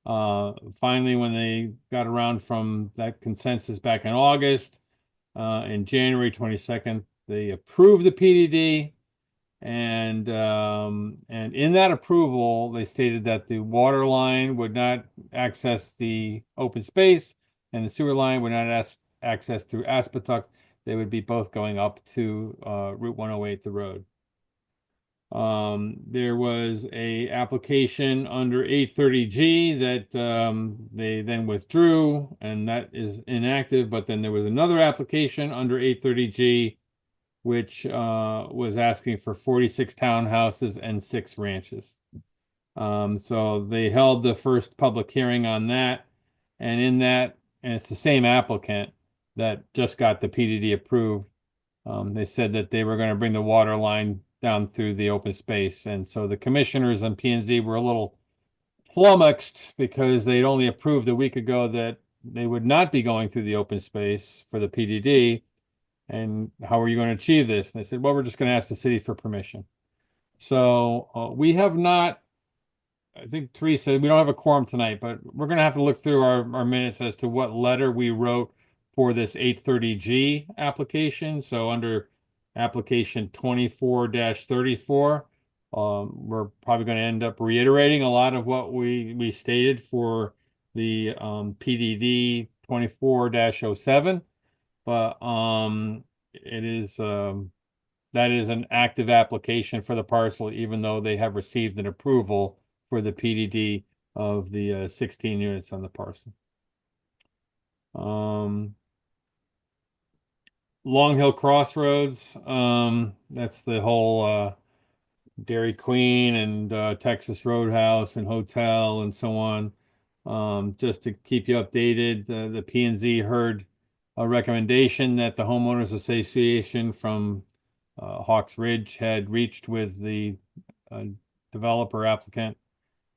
Finally, when they got around from that consensus back in August, in January 22nd, they approved the PDD. And in that approval, they stated that the water line would not access the open space and the sewer line would not access through Aspetuck. They would be both going up to Route 108, the road. There was a application under 830G that they then withdrew, and that is inactive. But then there was another application under 830G, which was asking for 46 townhouses and 6 ranches. So they held the first public hearing on that, and in that, and it's the same applicant that just got the PDD approved. They said that they were going to bring the water line down through the open space. And so the commissioners on P&Z were a little flummoxed because they'd only approved a week ago that they would not be going through the open space for the PDD. And how are you going to achieve this? And they said, well, we're just going to ask the city for permission. So we have not, I think Teresa, we don't have a quorum tonight, but we're going to have to look through our minutes as to what letter we wrote for this 830G application. So under application 24-34, we're probably going to end up reiterating a lot of what we stated for the PDD 24-07. But it is that is an active application for the parcel, even though they have received an approval for the PDD of the 16 units on the parcel. Long Hill Crossroads, that's the whole Dairy Queen and Texas Roadhouse and hotel and so on. Just to keep you updated, the P&Z heard a recommendation that the homeowners association from Hawks Ridge had reached with the developer applicant,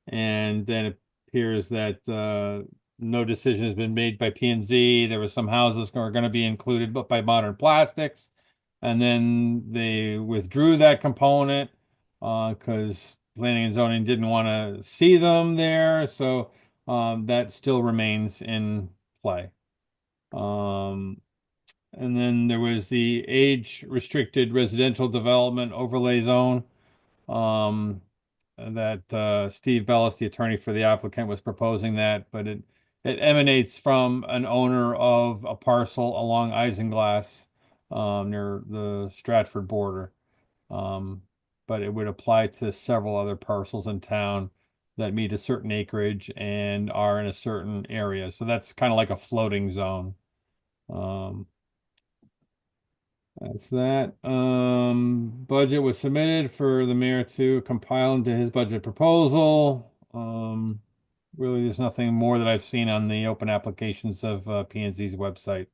and then it appears that no decision has been made by P&Z. There were some houses that are going to be included, but by Modern Plastics, And then they withdrew that component because planning and zoning didn't want to see them there. So that still remains in play. And then there was the age restricted residential development overlay zone that Steve Bellis, the attorney for the applicant, was proposing that, but it emanates from an owner of a parcel along Isinglass near the Stratford border. But it would apply to several other parcels in town that meet a certain acreage and are in a certain area. So that's kind of like a floating zone. That's that. Budget was submitted for the mayor to compile into his budget proposal. Really, there's nothing more that I've seen on the open applications of P&Z's website.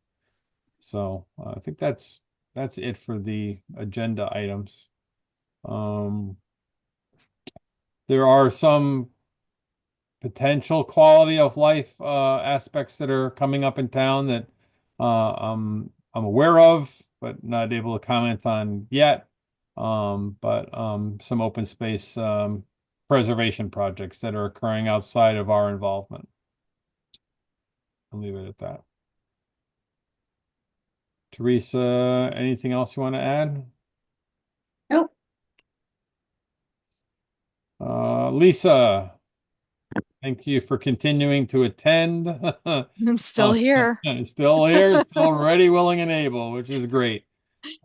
So I think that's it for the agenda items. There are some potential quality of life aspects that are coming up in town that I'm aware of, but not able to comment on yet. But some open space preservation projects that are occurring outside of our involvement. I'll leave it at that. Teresa, anything else you want to add? Nope. Lisa, thank you for continuing to attend. I'm still here. Still here, still ready, willing, and able, which is great.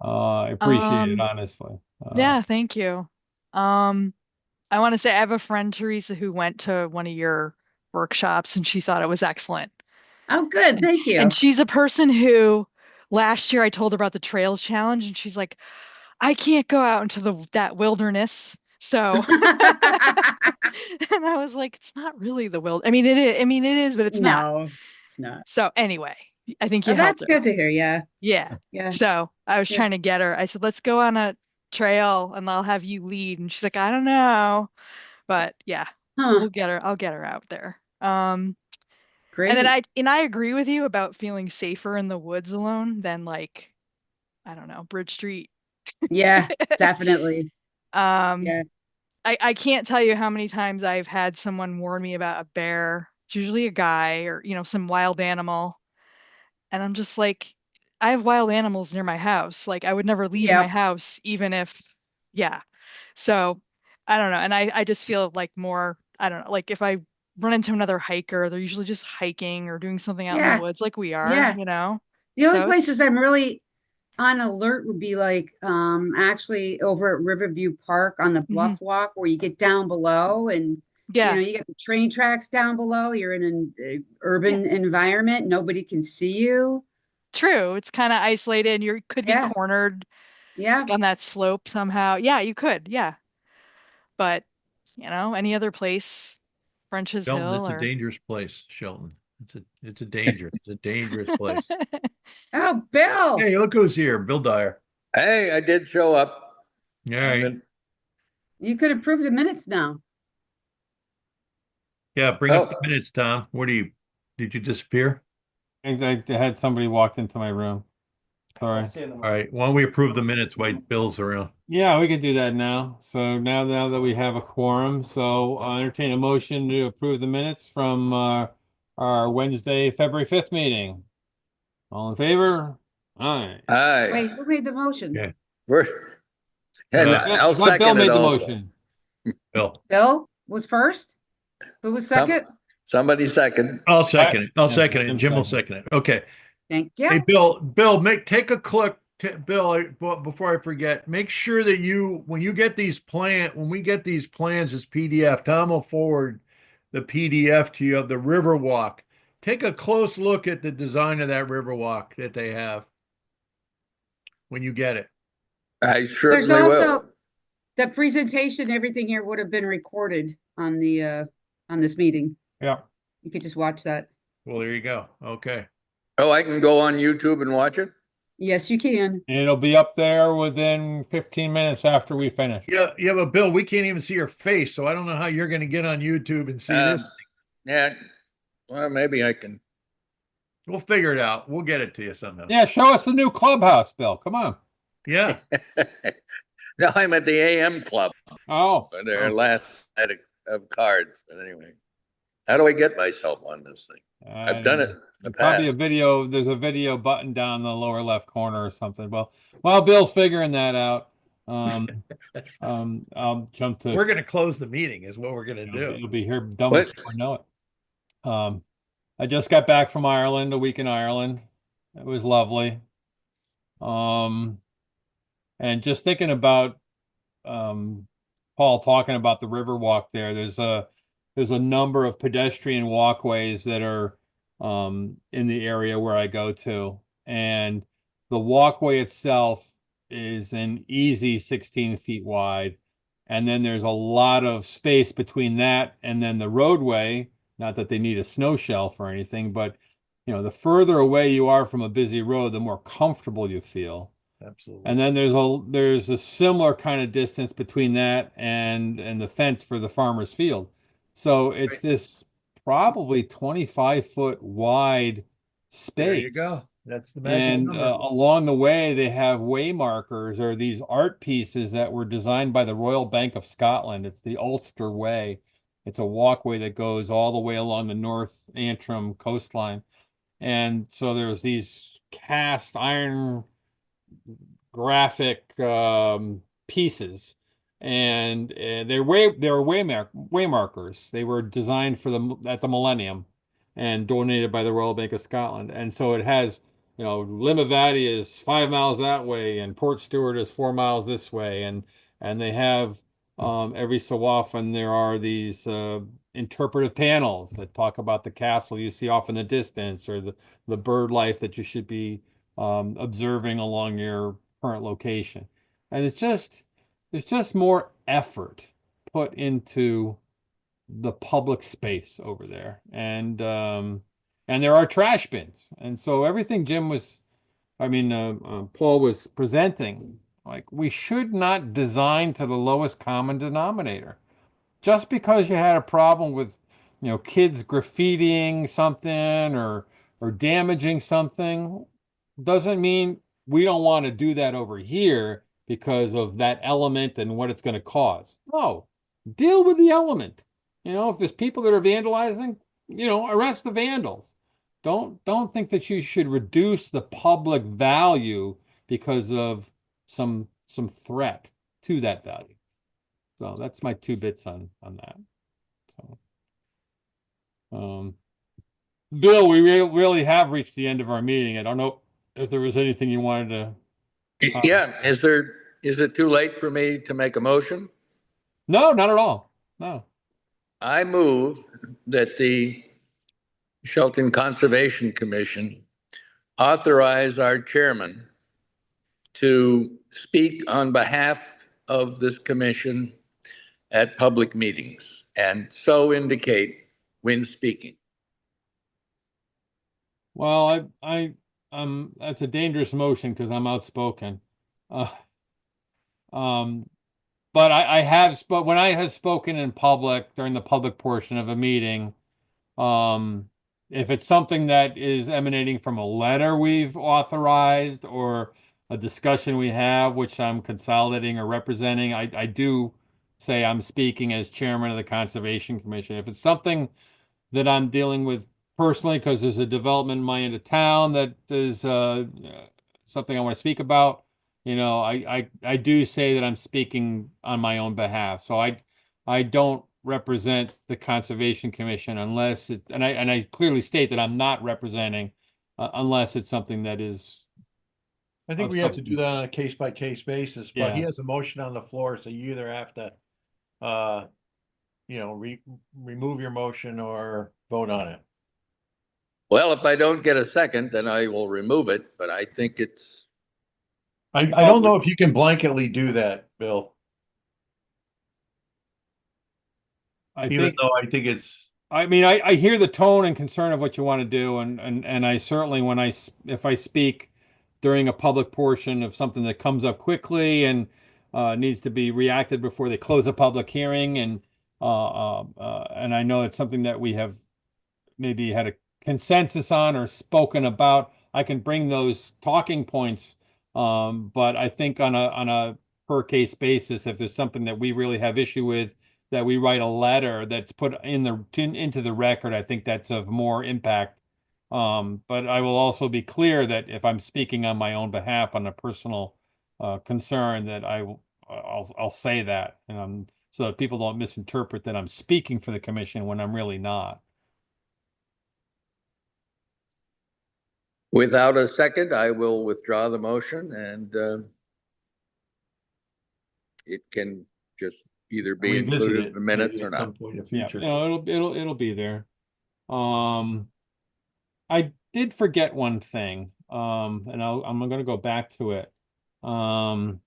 I appreciate it, honestly. Yeah, thank you. I want to say I have a friend, Teresa, who went to one of your workshops and she thought it was excellent. Oh, good. Thank you. And she's a person who last year I told her about the Trails Challenge and she's like, I can't go out into that wilderness. So and I was like, it's not really the wild. I mean, it is, but it's not. No, it's not. So anyway, I think you Oh, helped that's her. good to hear. Yeah. Yeah. Yeah. So I was Yeah. trying to get her. I said, let's go on a trail and I'll have you lead. And she's like, I don't know. But yeah, Huh. we'll get her. I'll get her out there. Great. And then I agree with you about feeling safer in the woods alone than like, I don't know, Bridge Street. Yeah, definitely. Yeah. I can't tell you how many times I've had someone warn me about a bear. It's usually a guy or, some wild animal. And I'm just like, I have wild animals near my house. Like I would never leave my Yep. house, even if, yeah. So I don't know. And I just feel like more, I don't know, like if I run into another hiker, they're usually just hiking or doing something out in Yeah. the woods like we are, Yeah. The only So places I'm really on alert would be like actually over at Riverview Park on the bluff walk where you get down below and yeah, you get the train tracks down below. You're in an urban environment. Nobody can see you. true. It's kind of isolated. You could be Yeah. cornered Yeah. on that slope somehow. Yeah, you could. Yeah. But, any other place, French's Shelton, Hill it's a or dangerous place, Shelton. It's a danger. It's a dangerous place. Oh, Bill. Hey, look who's here, Bill Dyer. Hey, I did show up. All right. You could approve the minutes now. Yeah, bring up the minutes, Tom. Did you disappear? I think I had somebody walked into my room. Sorry. All right. Why don't we approve the minutes while Bill's around? Yeah, we can do that now. So now that we have a quorum, so I'll entertain a motion to approve the minutes from our Wednesday, February 5th meeting. All in favor? Aye. Hi. Wait, who made the motions? Yeah. And I'll Bill second made it the also. motion. Bill. Bill was first. Who was second? Somebody second. I'll second it. I'll Yeah, second it. Jim Jim will second. second it. Okay. Thank you. Hey, Bill, take a click. Bill, before I forget, make sure that when we get these plans as PDF, Tom will forward the PDF to you of the Riverwalk. Take a close look at the design of that Riverwalk that they have when you get it. I There's certainly also will. the presentation, everything here would have been recorded on the on this meeting. Yeah. You could just watch that. Well, there you go. Okay. Oh, I can go on YouTube and watch it? Yes, you can. And it'll be up there within 15 minutes after we finish. Yeah, but Bill, we can't even see your face, so I don't know how you're going to get on YouTube and see this. Yeah. Well, maybe I can. We'll figure it out. We'll get it to you somehow. Yeah, show us the new clubhouse, Bill. Come on. Yeah. No, I'm at the AM club, Oh, their last night of cards. But anyway, how do I get myself on this thing? I've done it in the probably a past. video. There's a video button down in the lower left corner or something. Well, while Bill's figuring that out, I'll jump to. We're going to close the meeting is what we're going to do. You'll be here done What? before I know it. I just got back from Ireland, a week in Ireland. It was lovely. And just thinking about Paul talking about the river walk there, there's a number of pedestrian walkways that are in the area where I go to. And the walkway itself is an easy 16 feet wide. And then there's a lot of space between that and then the roadway. Not that they need a snow shelf or anything, but the further away you are from a busy road, the more comfortable you feel. Absolutely. And then there's a similar kind of distance between that and the fence for the farmer's field. So it's this probably 25-foot wide space. There you go. That's the magic And number. along the way, they have way markers or these art pieces that were designed by the Royal Bank of Scotland. It's the Ulster Way. It's a walkway that goes all the way along the North Antrim coastline. And so there's these cast iron graphic pieces, and they're way markers. They were designed for at the Millennium and donated by the Royal Bank of Scotland. And so it has, Limavady is 5 miles that way, and Port Stewart is 4 miles this way, and they have every so often there are these interpretive panels that talk about the castle you see off in the distance or the bird life that you should be observing along your current location. And there's just more effort put into the public space over there. And there are trash bins. And so everything Paul was presenting, like, we should not design to the lowest common denominator. Just because you had a problem with, kids graffitiing something or damaging something doesn't mean we don't want to do that over here because of that element and what it's going to cause. No, deal with the element. If there's people that are vandalizing, arrest the vandals. Don't think that you should reduce the public value because of some threat to that value. So that's my 2 bits on that. So, Bill, we really have reached the end of our meeting. I don't know if there was anything you wanted to. Yeah, is it too late for me to make a motion? No, not at all. No. I move that the Shelton Conservation Commission authorize our chairman to speak on behalf of this commission at public meetings and so indicate when speaking. Well, that's a dangerous motion because I'm outspoken. But when I have spoken in public during the public portion of a meeting, if it's something that is emanating from a letter we've authorized or a discussion we have, which I'm consolidating or representing, I do say I'm speaking as chairman of the Conservation Commission. If it's something that I'm dealing with personally, because there's a development in my end of town that is something I want to speak about, I do say that I'm speaking on my own behalf. So I don't represent the Conservation Commission unless it's, and I clearly state that I'm not representing unless it's something that is. I think we have to do that on a case-by-case basis, but he Yeah. has a motion on the floor, so you either have to, remove your motion or vote on it. Well, if I don't get a second, then I will remove it, but I think it's. I don't know if you can blanketly do that, Bill. Even though I think it's. I hear the tone and concern of what you want to do, and I certainly, if I speak during a public portion of something that comes up quickly and needs to be reacted before they close a public hearing, and I know it's something that we have maybe had a consensus on or spoken about, I can bring those talking points But I think on a per case basis, if there's something that we really have issue with, that we write a letter that's put into the record, I think that's of more impact. But I will also be clear that if I'm speaking on my own behalf on a personal concern, that I'll say that, so that people don't misinterpret that I'm speaking for the commission when I'm really not. Without a second, I will withdraw the motion, and it can just either be Revisit included it in the minutes maybe or at not. some point in the Yeah, future. it'll be there. I did forget one thing, and I'm gonna go back to it. In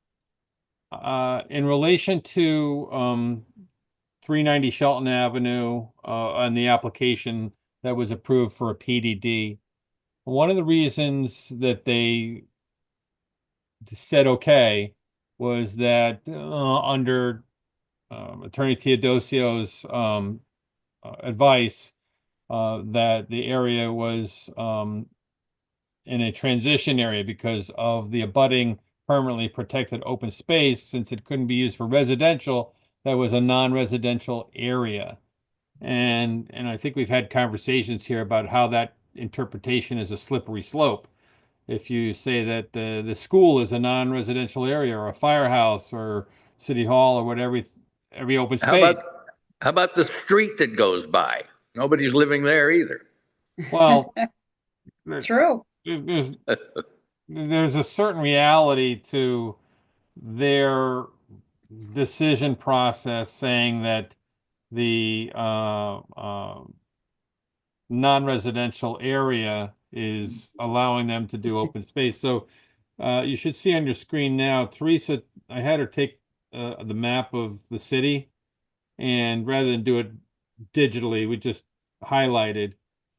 relation to 390 Shelton Avenue, on the application that was approved for a PDD, one of the reasons that they said okay was that under Attorney Teodosio's advice, that the area was in a transition area because of the abutting permanently protected open space, since it couldn't be used for residential. That was a non-residential area. And I think we've had conversations here about how that interpretation is a slippery slope. If you say that the school is a non-residential area, or a firehouse or city hall, or whatever, every open How about space. how about the street that goes by? Nobody's living there either. Well, True. there's a certain reality to their decision process, saying that the non-residential area is allowing them to do open space. So you should see on your screen now, Teresa, I had her take the map of the city, and rather than do it digitally, we just highlighted.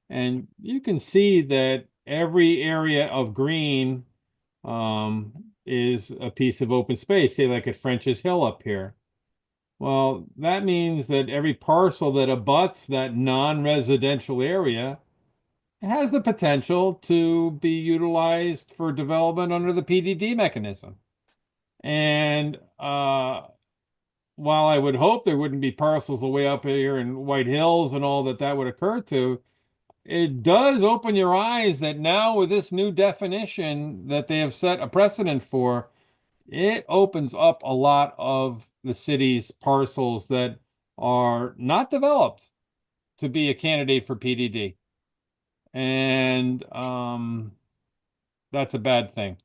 And you can see that every area of green is a piece of open space, say like at French's Hill up here. Well, that means that every parcel that abuts that non-residential area has the potential to be utilized for development under the PDD mechanism. And while I would hope there wouldn't be parcels way up here in White Hills and all that would occur to, it does open your eyes that now with this new definition that they have set a precedent for, it opens up a lot of the city's parcels that are not developed to be a candidate for PDD. And that's a bad thing.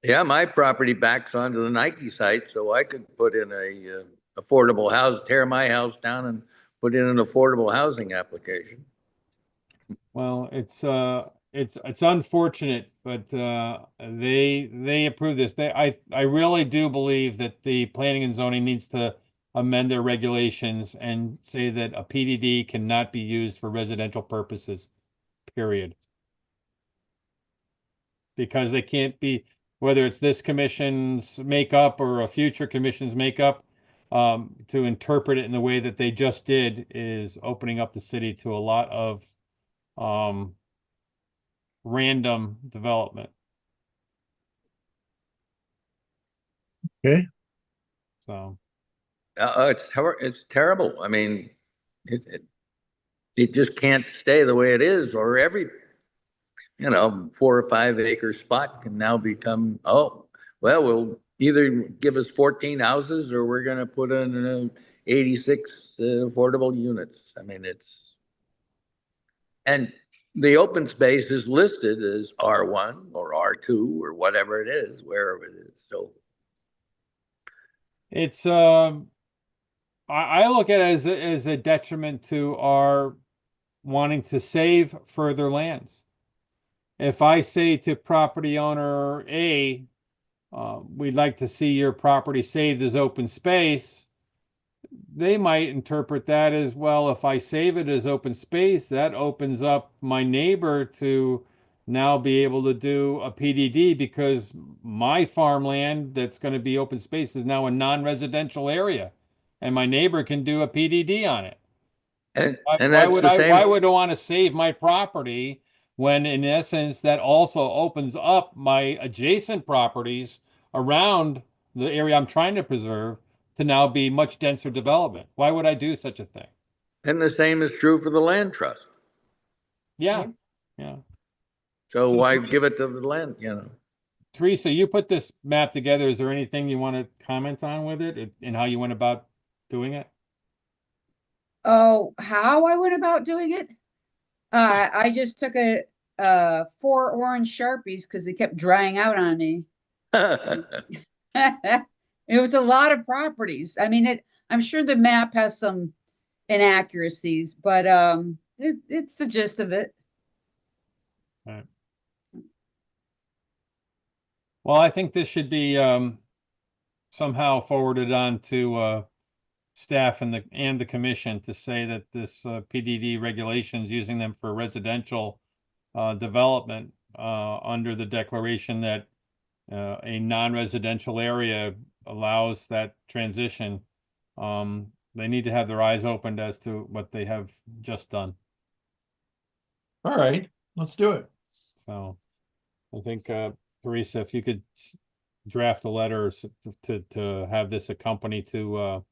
Yeah, my property backs onto the Nike site, so I could put in a affordable house, tear my house down and put in an affordable housing application. Well, it's unfortunate, but they approve this. I really do believe that the planning and zoning needs to amend their regulations and say that a PDD cannot be used for residential purposes, period. Because they can't be, whether it's this commission's makeup or a future commission's makeup, to interpret it in the way that they just did is opening up the city to a lot of random development. Okay. So It's terrible. I mean, it just can't stay the way it is, or every 4 or 5 acre spot can now become, oh, well, we'll either give us 14 houses or we're going to put in 86 affordable units. I mean, and the open space is listed as R1 or R2 or whatever it is, wherever it is. So it's I look at it as a detriment to our wanting to save further lands. If I say to property owner A, we'd like to see your property saved as open space, they might interpret that as, well, if I save it as open space, that opens up my neighbor to now be able to do a PDD, because my farmland that's going to be open space is now a non-residential area, and my neighbor can do a PDD on it. and Why that's would the I same. want to save my property when in essence that also opens up my adjacent properties around the area I'm trying to preserve to now be much denser development. Why would I do such a thing? And the same is true for the land trust. Yeah, yeah. So So why Teresa- give it to the land, you know? Teresa, you put this map together. Is there anything you want to comment on with it and how you went about doing it? Oh, how I went about doing it? I just took 4 orange Sharpies because they kept drying out on me. It was a lot of properties. I mean, I'm sure the map has some inaccuracies, but it's the gist of it. Right. Well, I think this should be somehow forwarded on to staff and the commission to say that this PDD regulations using them for residential development under the declaration that a non-residential area allows that transition. They need to have their eyes opened as to what they have just done. All right, let's do it. So I think Teresa, if you could draft a letter to have this accompany to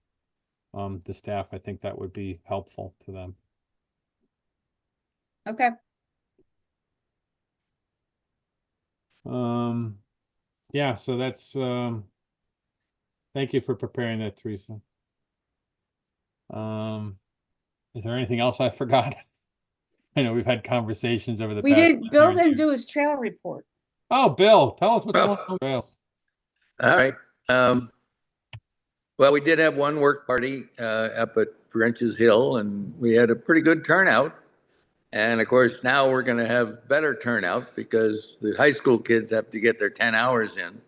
the staff, I think that would be helpful to them. Okay. Yeah, so that's thank you for preparing that, Teresa. Is there anything else I forgot? I know we've had conversations over the We past. Bill didn't do his trail report. Oh, Bill, tell us what's going on with trails. All right. Well, we did have one work party up at French's Hill, and we had a pretty good turnout. And of course, now we're going to have better turnout because the high school kids have to get their 10 hours in.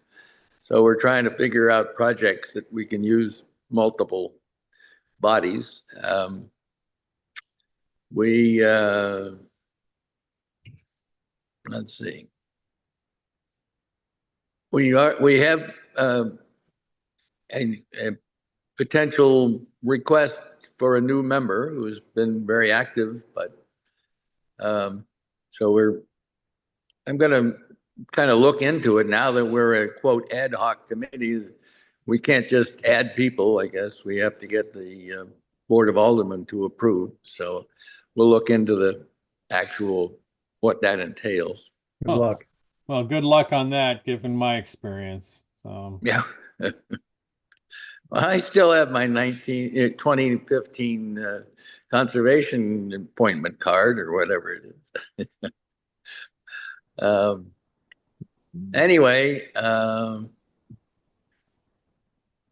So we're trying to figure out projects that we can use multiple bodies. Let's see. We have a potential request for a new member who's been very active, but so I'm going to kind of look into it now that we're a quote ad hoc committee. We can't just add people, I guess. We have to get the Board of Aldermen to approve. So we'll look into the actual what that entails. Good luck. Well, good luck on that, given my experience. So Yeah. Well, I still have my 2015 conservation appointment card or whatever it is. Anyway,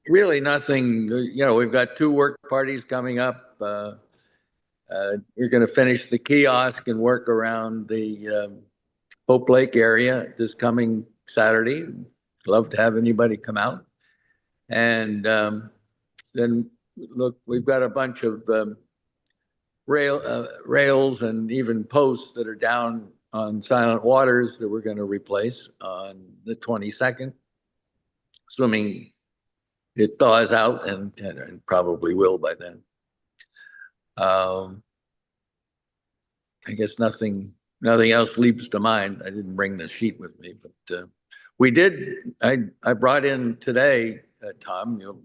really nothing, you know, we've got 2 work parties coming up. We're going to finish the kiosk and work around the Hope Lake area this coming Saturday. Love to have anybody come out. And then look, we've got a bunch of rails and even posts that are down on Silent Waters that we're going to replace on the 22nd, assuming it thaws out and probably will by then. I guess nothing else leaps to mind. I didn't bring the sheet with me, but we did. I brought in today, Tom. You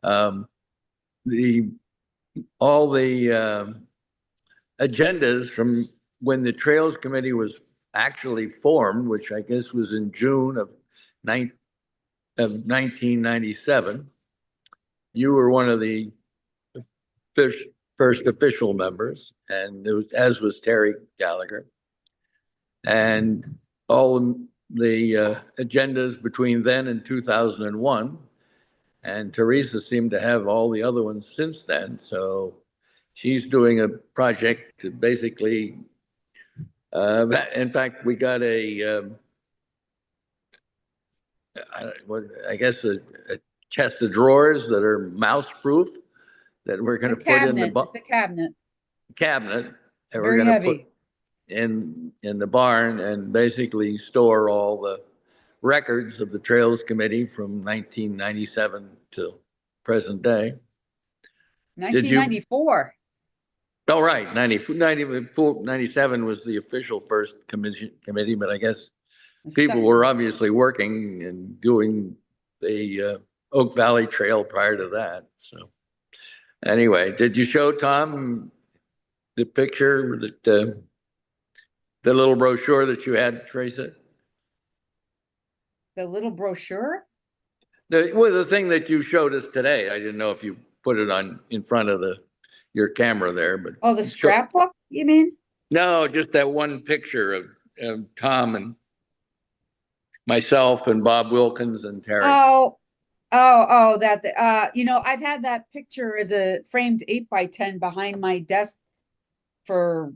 know, all the agendas from when the Trails Committee was actually formed, which I guess was in June of 1997. You were one of the first official members, and it was, as was Terry Gallagher. And all the agendas between then and 2001. And Teresa seemed to have all the other ones since then. So she's doing a project to basically, in fact, we got I guess a chest of drawers that are mouse proof that we're going to put in the It's a cabinet. Cabinet that we're Very going to heavy. put in the barn and basically store all the records of the Trails Committee from 1997 to present day. 1994. Oh, right, 97 was the official first committee, but I guess people were obviously working and doing the Oak Valley Trail prior to that. So anyway, did you show Tom the picture that the little brochure that you had, Teresa? The little brochure? The thing that you showed us today. I didn't know if you put it on in front of your camera there, but Oh, the scrapbook, you mean? no, just that one picture of Tom and myself and Bob Wilkins and Terry. You know, I've had that picture as a framed 8x10 behind my desk for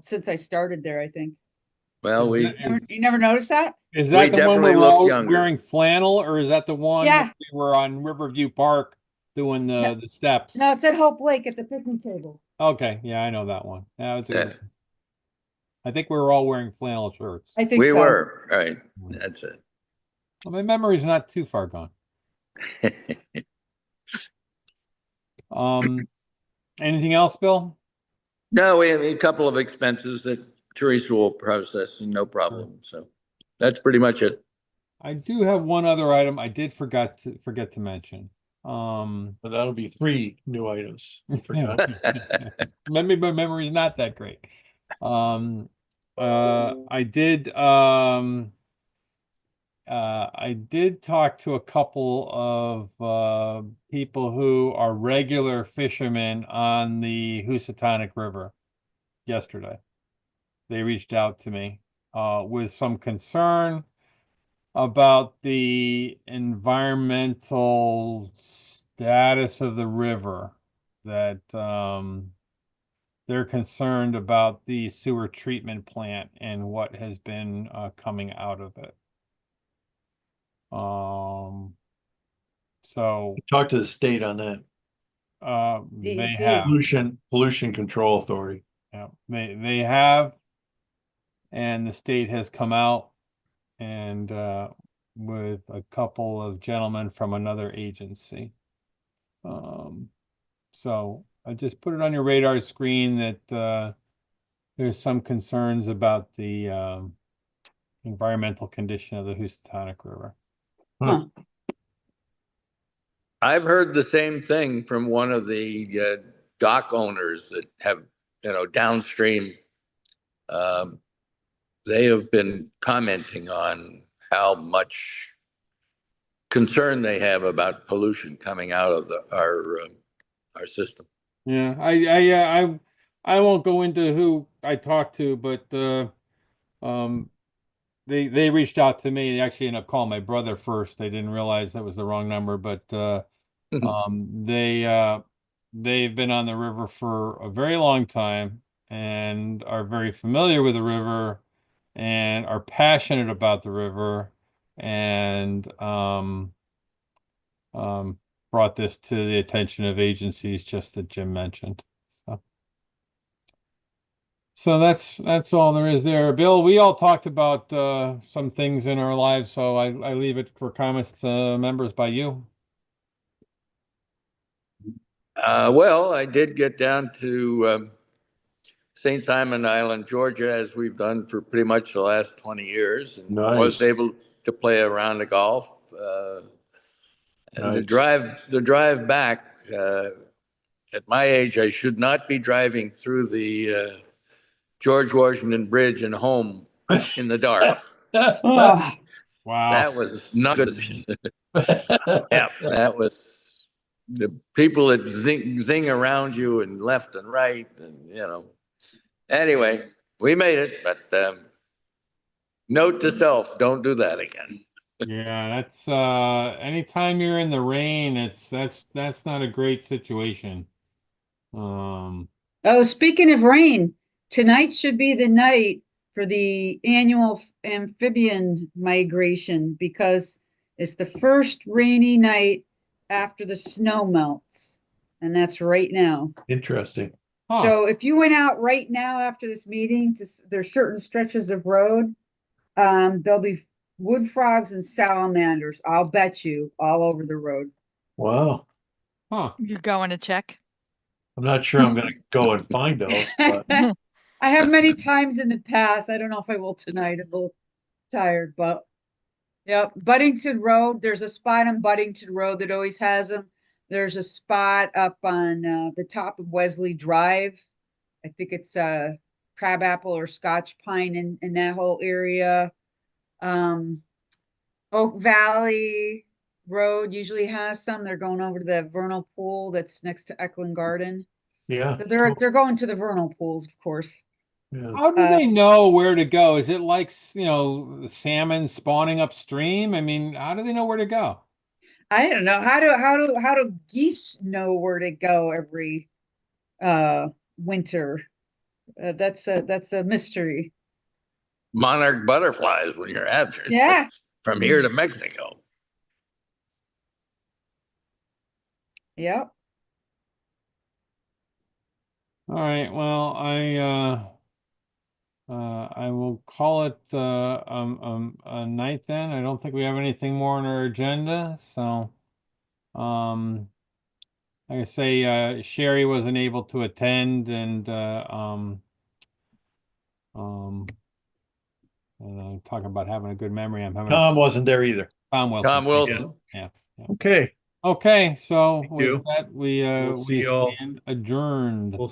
since I started there, I think. Well, You never noticed that? Is that We the one definitely where we're look all younger. wearing flannel, or is that the one Yeah. when we were on Riverview Park doing the steps? No, it's at Hope Lake at the picnic table. Okay, yeah, I know that one. Yeah, that's a good Yeah. one. I think we were all wearing flannel shirts. I think We so. were, right. That's it. Well, my memory's not too far gone. Anything else, Bill? No, we have a couple of expenses that Teresa will process and no problem. So that's pretty much it. I do have one other item I did forget to mention. But that'll be 3 new items. Maybe my memory is not that great. I did talk to a couple of people who are regular fishermen on the Housatonic River yesterday. They reached out to me with some concern about the environmental status of the river, that they're concerned about the sewer treatment plant and what has been coming out of it. So Talk to the state on that. they have, Pollution Control Authority. yeah, they have, and the state has come out and with a couple of gentlemen from another agency. So I just put it on your radar screen that there's some concerns about the environmental condition of the Housatonic River. Huh. I've heard the same thing from one of the dock owners that have, downstream. They have been commenting on how much concern they have about pollution coming out of our system. Yeah, I won't go into who I talked to, but they reached out to me. They actually ended up calling my brother first. They didn't realize that was the wrong number, but they've been on the river for a very long time and are very familiar with the river and are passionate about the river and brought this to the attention of agencies just that Jim mentioned. So that's all there is there. Bill, we all talked about some things in our lives, so I leave it for comments to members by you. Well, I did get down to St. Simon Island, Georgia, as we've done for pretty much the last 20 years, and was able to play a round of golf. And the drive back, at my age, I should not be driving through the George Washington Bridge and home in the dark. Oh, Wow. That was not good. Yeah, that was the people that zing around you and left and right, and Anyway, we made it, but note to self: don't do that again. Yeah, that's anytime you're in the rain, that's not a great situation. oh, speaking of rain, tonight should be the night for the annual amphibian migration because it's the first rainy night after the snow melts, and that's right now. Interesting. Huh. So if you went out right now after this meeting, there's certain stretches of road, there'll be wood frogs and salamanders, I'll bet you, all over the road. Wow. Huh. You going to check? I'm not sure I'm gonna go and find those, but I have many times in the past. I don't know if I will tonight. I'm a little tired, but yep. Buddington Road. There's a spot on Buddington Road that always has them. There's a spot up on the top of Wesley Drive. I think it's crabapple or Scotch pine in that whole area. Oak Valley Road usually has some. They're going over to the vernal pool that's next to Eklund Garden. yeah. So they're going to the vernal pools, of course. Yeah. How do they know where to go? Is it like, you know, the salmon spawning upstream? I mean, how do they know where to go? I don't know how do geese know where to go every winter? That's a mystery. Monarch butterflies when you're at it. Yeah. From here to Mexico. Yep. All right. Well, I will call it a night then. I don't think we have anything more on our agenda. So, like I say, Sherry wasn't able to attend, and talking about having a good memory. I'm having Tom wasn't there either. Tom Wilson. Tom Wilson. Yeah. Okay. Okay. So Thank with you. that, we We'll see y'all. stand adjourned. We'll